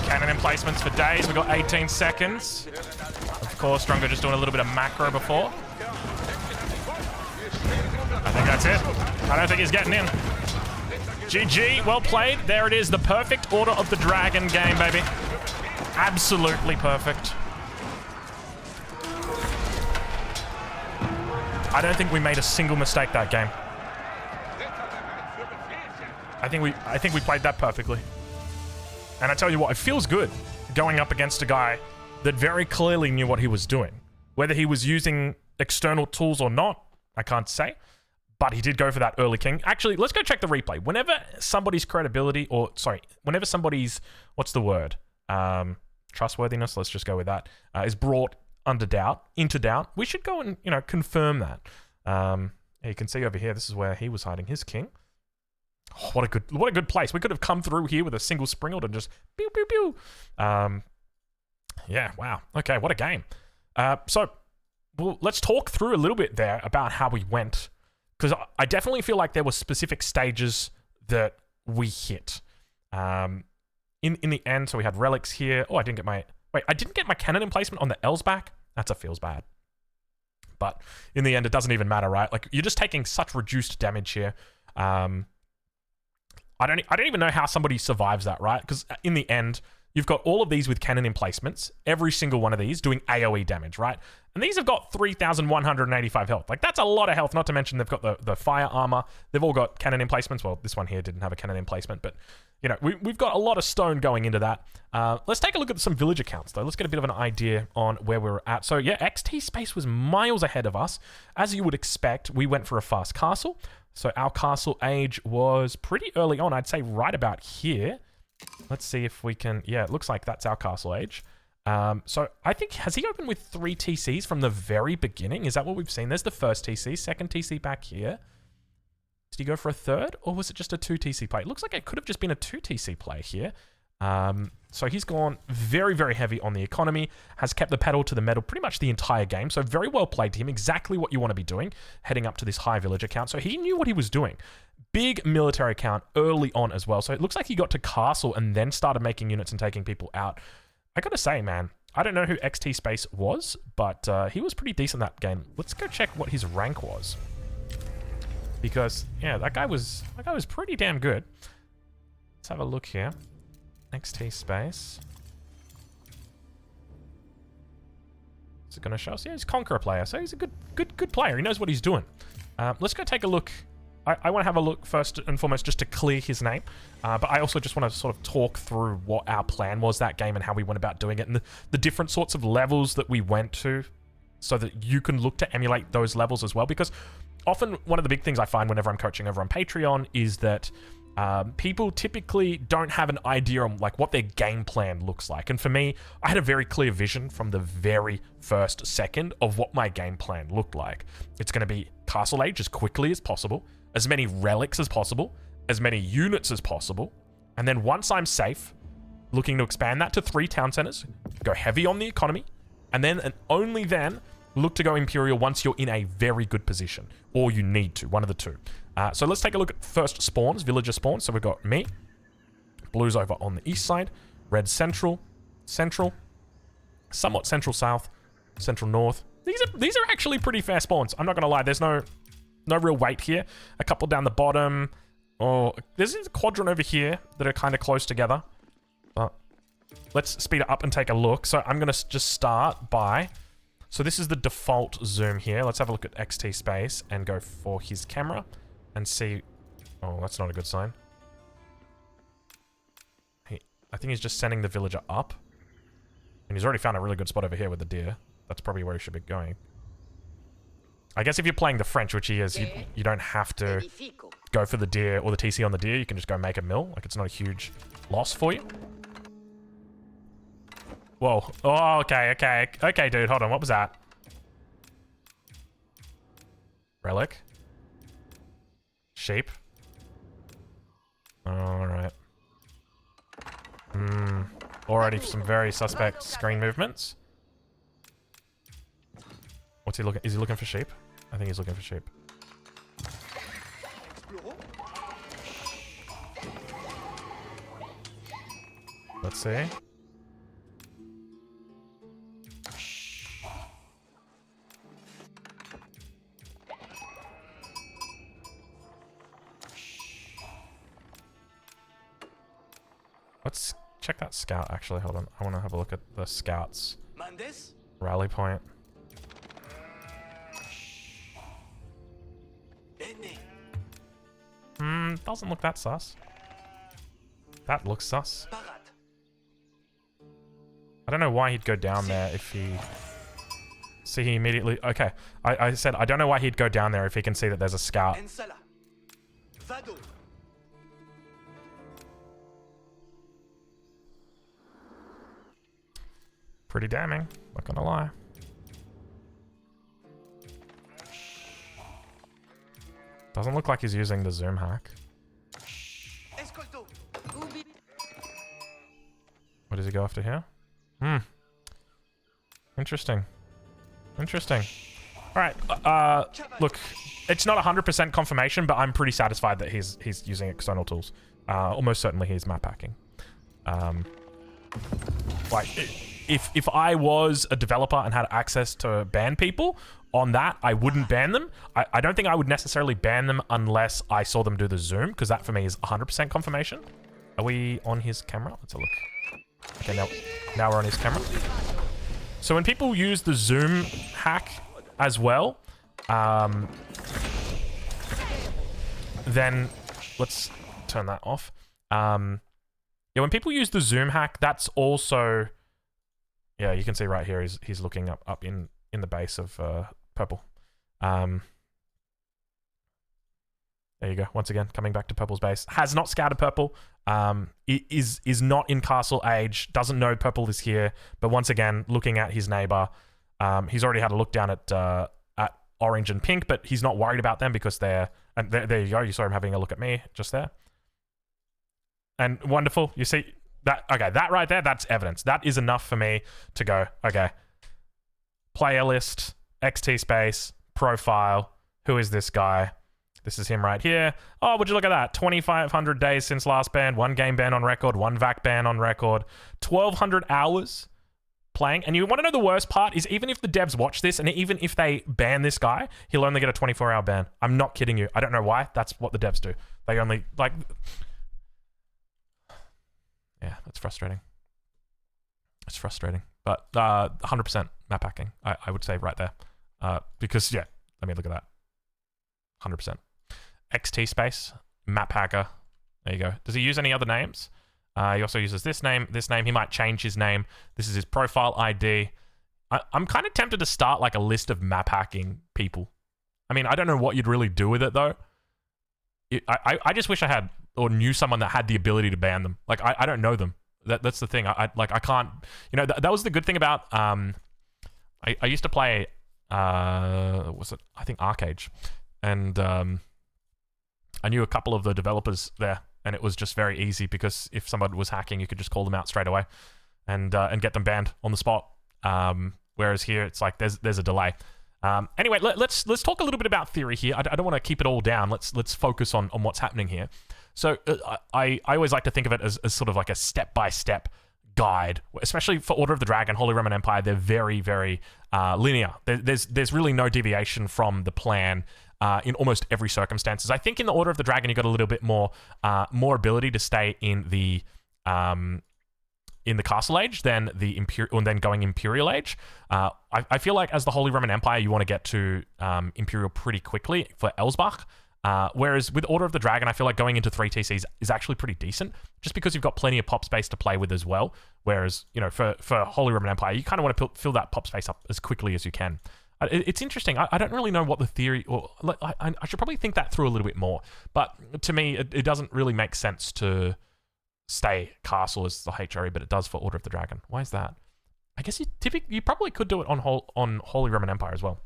Cannon emplacements for days. We've got 18 seconds. Of course, Drongo just doing a little bit of macro before. I think that's it. I don't think he's getting in. GG, well played. There it is, the perfect Order of the Dragon game, baby. Absolutely perfect. I don't think we made a single mistake that game. I think we played that perfectly. And I tell you what, it feels good going up against a guy that very clearly knew what he was doing. Whether he was using external tools or not, I can't say. But he did go for that early king. Actually, let's go check the replay. Whenever somebody's credibility, or sorry, whenever somebody's, what's the word? Trustworthiness, let's just go with that, is brought into doubt, we should go and, you know, confirm that. You can see over here, this is where he was hiding his king. Oh, what a good place. We could have come through here with a single springald and just pew pew pew. Yeah, wow. Okay, what a game. So well, let's talk through a little bit there about how we went, because I definitely feel like there were specific stages that we hit. In the end, so we had relics here. Oh, I didn't get my cannon emplacement on the Elsback. That's a feels bad. But in the end, it doesn't even matter, right? Like, you're just taking such reduced damage here. I don't even know how somebody survives that, right? Because in the end, you've got all of these with cannon emplacements, every single one of these doing AoE damage, right? And these have got 3,185 health. Like, that's a lot of health, not to mention they've got the fire armor. They've all got cannon emplacements. Well, this one here didn't have a cannon emplacement, but, you know, we've got a lot of stone going into that. Let's take a look at some village accounts, though. Let's get a bit of an idea on where we were at. So, yeah, XT Space was miles ahead of us. As you would expect, we went for a fast castle. So our castle age was pretty early on. I'd say right about here. Let's see if we can... Yeah, it looks like that's our castle age. So I think... Has he opened with 3 TCs from the very beginning? Is that what we've seen? There's the first TC. Second TC back here. Did he go for a third? Or was it just a 2 TC play? It looks like it could have just been a 2 TC play here. So he's gone very, very heavy on the economy, has kept the pedal to the metal pretty much the entire game. So very well played to him. Exactly what you want to be doing, heading up to this high village account. So he knew what he was doing. Big military account early on as well. So it looks like he got to castle and then started making units and taking people out. I gotta say, man, I don't know who XT Space was, but he was pretty decent that game. Let's go check what his rank was. Because, yeah, that guy was pretty damn good. Let's have a look here. XT Space. Is it going to show us? Yeah, he's Conqueror player, so he's a good player. He knows what he's doing. Let's go take a look. I want to have a look first and foremost just to clear his name, but I also just want to sort of talk through what our plan was that game and how we went about doing it and the different sorts of levels that we went to so that you can look to emulate those levels as well. Because often one of the big things I find whenever I'm coaching over on Patreon is that people typically don't have an idea on like what their game plan looks like. And for me, I had a very clear vision from the very first second of what my game plan looked like. It's going to be Castle Age as quickly as possible, as many relics as possible, as many units as possible. And then once I'm safe, looking to expand that to 3 town centers, go heavy on the economy, and then and only then look to go imperial once you're in a very good position, or you need to, one of the two. So let's take a look at first spawns, villager spawns. So we've got me, blues over on the east side, red central, somewhat central south, central north. These are actually pretty fair spawns. I'm not gonna lie. There's no real weight here. A couple down the bottom. Oh, there's a quadrant over here that are kind of close together. But let's speed it up and take a look. So I'm gonna just start by. So this is the default zoom here. Let's have a look at XT space and go for his camera and see. Oh, that's not a good sign. I think he's just sending the villager up. And he's already found a really good spot over here with the deer. That's probably where he should be going. I guess if you're playing the French, which he is, you don't have to go for the deer or the TC on the deer. You can just go make a mill. Like, it's not a huge loss for you. Whoa. Oh, okay, dude. Hold on. What was that? Relic. Sheep. Alright. Already some very suspect screen movements. What's he looking? Is he looking for sheep? I think he's looking for sheep. Let's see. Let's check that scout, actually. Hold on. I want to have a look at the scouts. Rally point. Doesn't look that sus. That looks sus. I don't know why he'd go down there if he... See, he immediately... Okay. I said I don't know why he'd go down there if he can see that there's a scout. Pretty damning, not gonna lie. Doesn't look like he's using the zoom hack. What does he go after here? Interesting. Interesting. Alright, look, it's not 100% confirmation, but I'm pretty satisfied that he's using external tools. Almost certainly he's map hacking. Like, if I was a developer and had access to ban people on that, I wouldn't ban them. I don't think I would necessarily ban them unless I saw them do the zoom, because that for me is 100% confirmation. Are we on his camera? Let's have a look. Okay, now we're on his camera. So when people use the zoom hack as well, then let's turn that off. Yeah, when people use the zoom hack, that's also... Yeah, you can see right here, he's looking up in the base of purple. There you go. Once again, coming back to purple's base. Has not scouted purple. Is not in castle age. Doesn't know purple is here. But once again, looking at his neighbor, he's already had a look down at orange and pink, but he's not worried about them because they're... And there you go. You saw him having a look at me just there. And wonderful. You see... That, okay, that right there, that's evidence. That is enough for me to go, okay, player list, XT space, profile, who is this guy? This is him right here. Oh, would you look at that? 2,500 days since last ban, 1 game ban on record, 1 VAC ban on record, 1,200 hours playing. And you want to know the worst part is even if the devs watch this and even if they ban this guy, he'll only get a 24-hour ban. I'm not kidding you. I don't know why. That's what the devs do. They only, like... Yeah, that's frustrating. It's frustrating. But 100% map hacking, I would say right there. Because, yeah, let me look at that. 100%. XT space, map hacker. There you go. Does he use any other names? He also uses this name, this name. He might change his name. This is his profile ID. I'm kind of tempted to start like a list of map hacking people. I mean, I don't know what you'd really do with it, though. I just wish I had... or knew someone that had the ability to ban them. Like, I don't know them. That's the thing. I can't... You know, that was the good thing about... I used to play... was it? I think Arcade. And I knew a couple of the developers there, and it was just very easy because if someone was hacking, you could just call them out straight away and get them banned on the spot. Whereas here, it's like there's a delay. Anyway, let's talk a little bit about theory here. I don't want to keep it all down. Let's focus on what's happening here. So I always like to think of it as sort of like a step-by-step guide, especially for Order of the Dragon, Holy Roman Empire. They're very, very linear. There's really no deviation from the plan in almost every circumstances. I think in the Order of the Dragon, you got a little bit more ability to stay in the Castle Age than the Imperial Age. I feel like as the Holy Roman Empire, you want to get to Imperial pretty quickly for Elsbach. Whereas with Order of the Dragon, I feel like going into 3 TCs is actually pretty decent, just because you've got plenty of pop space to play with as well. Whereas, you know, for Holy Roman Empire, you kind of want to fill that pop space up as quickly as you can. It's interesting. I don't really know what the theory, or I should probably think that through a little bit more. But to me, it doesn't really make sense to stay castle as the HRE, but it does for Order of the Dragon. Why is that? I guess you probably could do it on Holy Roman Empire as well.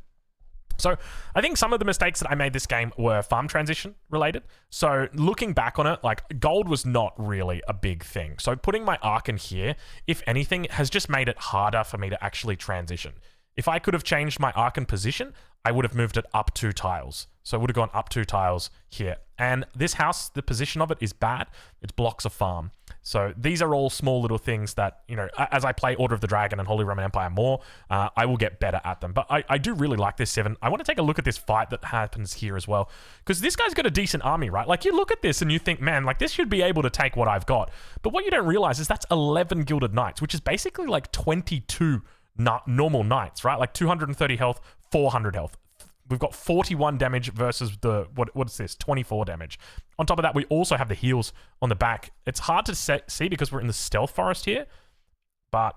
So I think some of the mistakes that I made this game were farm transition related. So looking back on it, like gold was not really a big thing. So putting my Archon here, if anything, has just made it harder for me to actually transition. If I could have changed my Archon position, I would have moved it up 2 tiles. So it would have gone up 2 tiles here. And this house, the position of it is bad. It blocks a farm. So these are all small little things that, you know, as I play Order of the Dragon and Holy Roman Empire more, I will get better at them. But I do really like this 7. I want to take a look at this fight that happens here as well. Because this guy's got a decent army, right? Like, you look at this and you think, man, like, this should be able to take what I've got. But what you don't realize is that's 11 Gilded Knights, which is basically like 22 normal knights, right? Like 230 health, 400 health. We've got 41 damage versus the, what is this? 24 damage. On top of that, we also have the heals on the back. It's hard to see because we're in the stealth forest here, but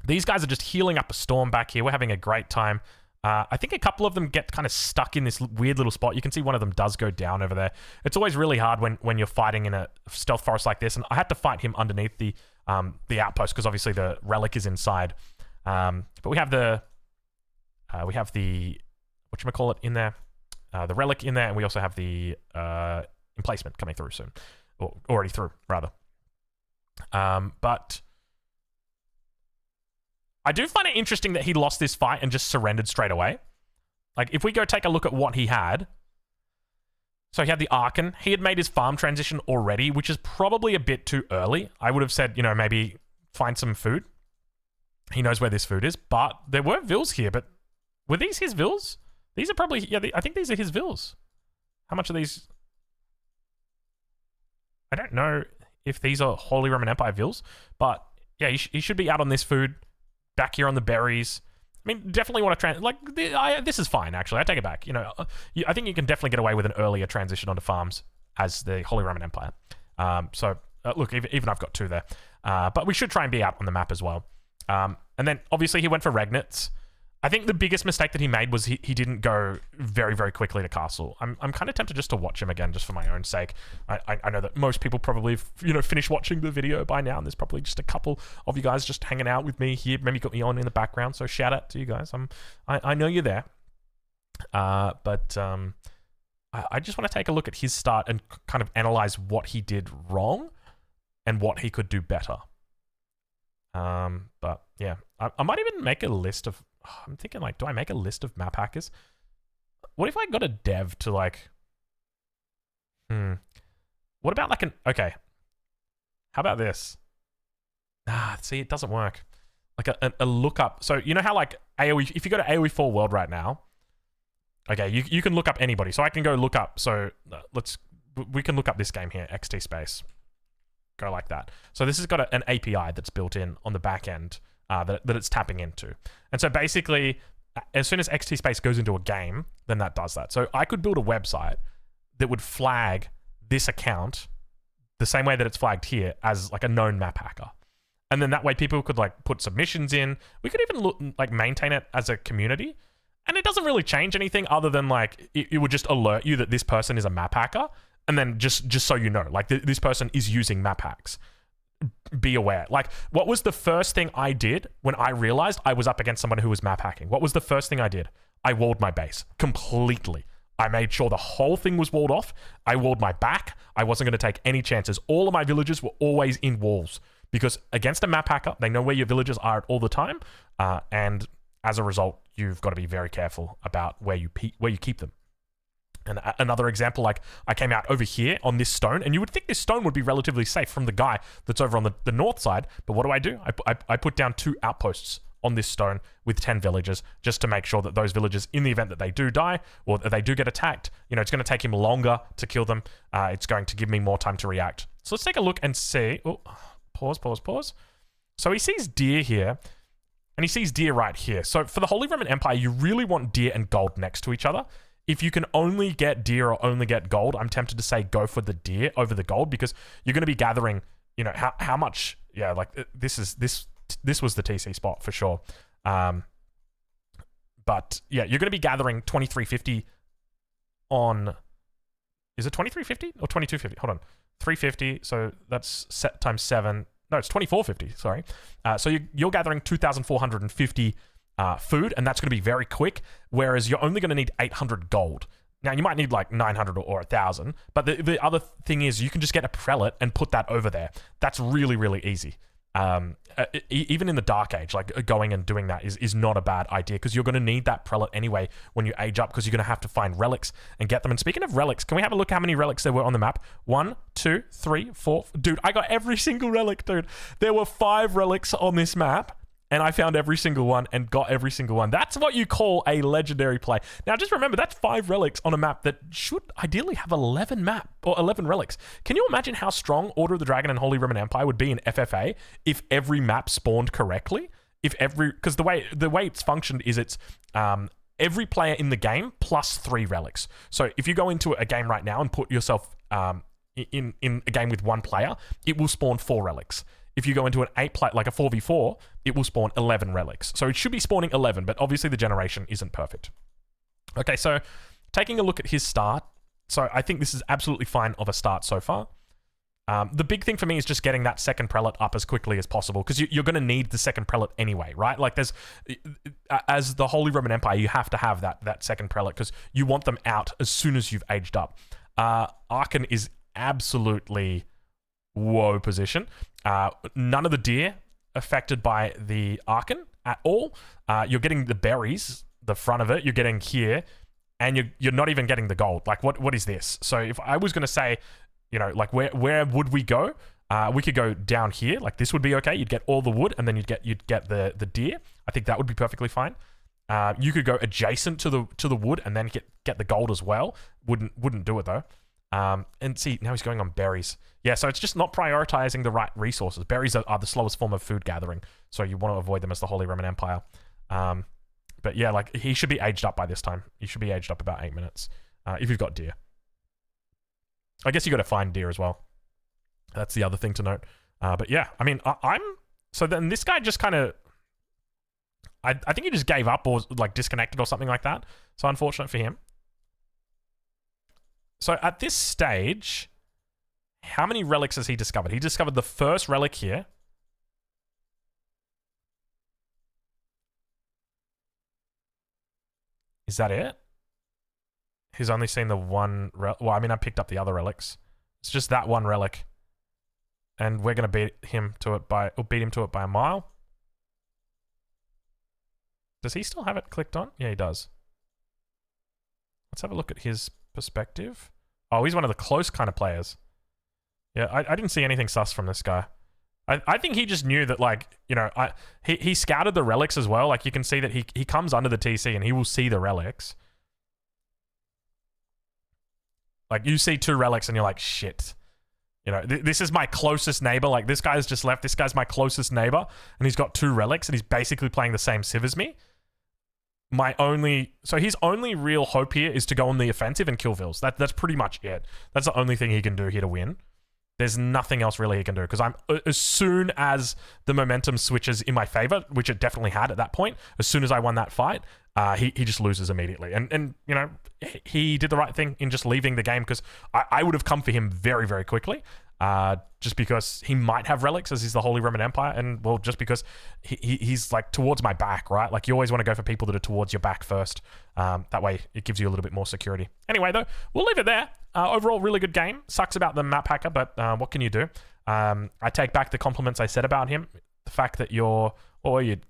these guys are just healing up a storm back here. We're having a great time. I think a couple of them get kind of stuck in this weird little spot. You can see one of them does go down over there. It's always really hard when you're fighting in a stealth forest like this, and I had to fight him underneath the outpost because obviously the relic is inside. But we have the whatchamacallit in there, the relic in there, and we also have the emplacement coming through soon, or already through rather. But I do find it interesting that he lost this fight and just surrendered straight away. Like, if we go take a look at what he had, so he had the Archon. He had made his farm transition already, which is probably a bit too early. I would have said, you know, maybe find some food. He knows where this food is, but there were vills here, but were these his vills? These are probably, yeah, I think these are his vills. How much are these? I don't know if these are Holy Roman Empire vills, but yeah, he should be out on this food, back here on the berries. I mean, definitely want to this is fine, actually. I take it back. You know, I think you can definitely get away with an earlier transition onto farms as the Holy Roman Empire. So, look, even I've got 2 there. But we should try and be out on the map as well. And then, obviously, he went for Regnitz. I think the biggest mistake that he made was he didn't go very, very quickly to castle. I'm kind of tempted just to watch him again, just for my own sake. I know that most people probably, finished watching the video by now, and there's probably just a couple of you guys just hanging out with me here. Maybe got me on in the background, so shout out to you guys. I know you're there. But I just want to take a look at his start and kind of analyze what he did wrong and what he could do better. But yeah, I might even make a list of, I'm thinking, like, do I make a list of map hackers? What if I got a dev to, like, what about, like, okay, how about this? See, it doesn't work. Like a lookup. So, you know how, like, AoE, if you go to AoE 4 World right now, okay, you can look up anybody. So I can go look up, so we can look up this game here, XT Space. Go like that. So this has got an API that's built in on the back end that it's tapping into. And so basically, as soon as XT Space goes into a game, then that does that. So I could build a website that would flag this account the same way that it's flagged here as like a known map hacker. And then that way people could like put submissions in. We could even maintain it as a community. And it doesn't really change anything other than like, it would just alert you that this person is a map hacker. And then just so you know, like this person is using map hacks. Be aware. Like, what was the first thing I did when I realized I was up against someone who was map hacking? What was the first thing I did? I walled my base completely. I made sure the whole thing was walled off. I walled my back. I wasn't going to take any chances. All of my villages were always in walls because against a map hacker, they know where your villages are at all the time. And as a result, you've got to be very careful about where you keep them. And another example, like I came out over here on this stone, and you would think this stone would be relatively safe from the guy that's over on the north side. But what do? I put down 2 outposts on this stone with 10 villagers just to make sure that those villagers, in the event that they do die or that they do get attacked, you know, it's going to take him longer to kill them. It's going to give me more time to react. So let's take a look and see. Oh, pause. So he sees deer here, and he sees deer right here. So for the Holy Roman Empire, you really want deer and gold next to each other. If you can only get deer or only get gold, I'm tempted to say go for the deer over the gold because you're going to be gathering, you know, how much, yeah, like this was the TC spot for sure. But yeah, you're going to be gathering 2350 on, is it 2350 or 2250? Hold on, 350. So that's set times 7. No, it's 2450. Sorry. So you're gathering 2,450 food, and that's going to be very quick, whereas you're only going to need 800 gold. Now, you might need like 900 or 1,000, but the other thing is you can just get a prelate and put that over there. That's really, really easy. Even in the Dark Age, like going and doing that is not a bad idea because you're going to need that prelate anyway when you age up because you're going to have to find relics and get them. And speaking of relics, can we have a look how many relics there were on the map? 1, 2, 3, 4. Dude, I got every single relic, dude. There were 5 relics on this map. And I found every single one and got every single one. That's what you call a legendary play. Now, just remember, that's 5 relics on a map that should ideally have 11 relics. Can you imagine how strong Order of the Dragon and Holy Roman Empire would be in FFA if every map spawned correctly? Because the way it's functioned is it's every player in the game plus 3 relics. So if you go into a game right now and put yourself in a game with 1 player, it will spawn 4 relics. If you go into an 8-player, like a 4v4, it will spawn 11 relics. So it should be spawning 11, but obviously the generation isn't perfect. Okay, so taking a look at his start. So I think this is absolutely fine of a start so far. The big thing for me is just getting that second prelate up as quickly as possible because you're going to need the second prelate anyway, right? Like as the Holy Roman Empire, you have to have that second prelate because you want them out as soon as you've aged up. Aachen is absolutely woe position. None of the deer affected by the Aachen at all. You're getting the berries, the front of it, you're getting here, and you're not even getting the gold. Like, what is this? So if I was going to say, you know, like where would we go? We could go down here. Like this would be okay. You'd get all the wood, and then you'd get the deer. I think that would be perfectly fine. You could go adjacent to the wood and then get the gold as well. Wouldn't do it though. And see, now he's going on berries. Yeah, so it's just not prioritizing the right resources. Berries are the slowest form of food gathering, so you want to avoid them as the Holy Roman Empire. But yeah, like he should be aged up by this time. He should be aged up about 8 minutes if you've got deer. I guess you got to find deer as well. That's the other thing to note. But yeah, I mean, so then this guy just kind of, I think he just gave up or like disconnected or something like that. So unfortunate for him. So at this stage, how many relics has he discovered? He discovered the first relic here. Is that it? He's only seen the one relic. Well, I mean, I picked up the other relics. It's just that one relic. And we're going to beat him to it by a mile. Does he still have it clicked on? Yeah, he does. Let's have a look at his perspective. Oh, he's one of the close kind of players. Yeah, I didn't see anything sus from this guy. I think he just knew that, like, you know, he scouted the relics as well. Like, you can see that he comes under the TC and he will see the relics. Like, you see 2 relics and you're like, shit. You know, this is my closest neighbor. Like, this guy's just left. This guy's my closest neighbor. And he's got 2 relics and he's basically playing the same civ as me. So his only real hope here is to go on the offensive and kill vills. That's pretty much it. That's the only thing he can do here to win. there's nothing else really he can do, because as soon as the momentum switches in my favor, which it definitely had at that point, as soon as I won that fight, he just loses immediately. And you know, he did the right thing in just leaving the game, because I would have come for him very, very quickly. Just because he might have relics as he's the Holy Roman Empire, and well, just because he's like towards my back, right? Like you always want to go for people that are towards your back first. That way it gives you a little bit more security. Anyway, though, we'll leave it there. Overall, really good game. Sucks about the map hacker, but what can you do? I take back the compliments I said about him. The fact that you're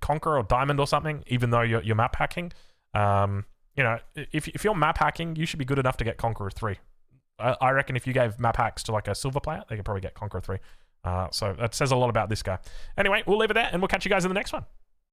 Conqueror or Diamond or something, even though you're map hacking. You know, if you're map hacking, you should be good enough to get Conqueror 3. I reckon if you gave map hacks to like a silver player, they could probably get Conqueror 3. So that says a lot about this guy. Anyway, we'll leave it there, and we'll catch you guys in the next one.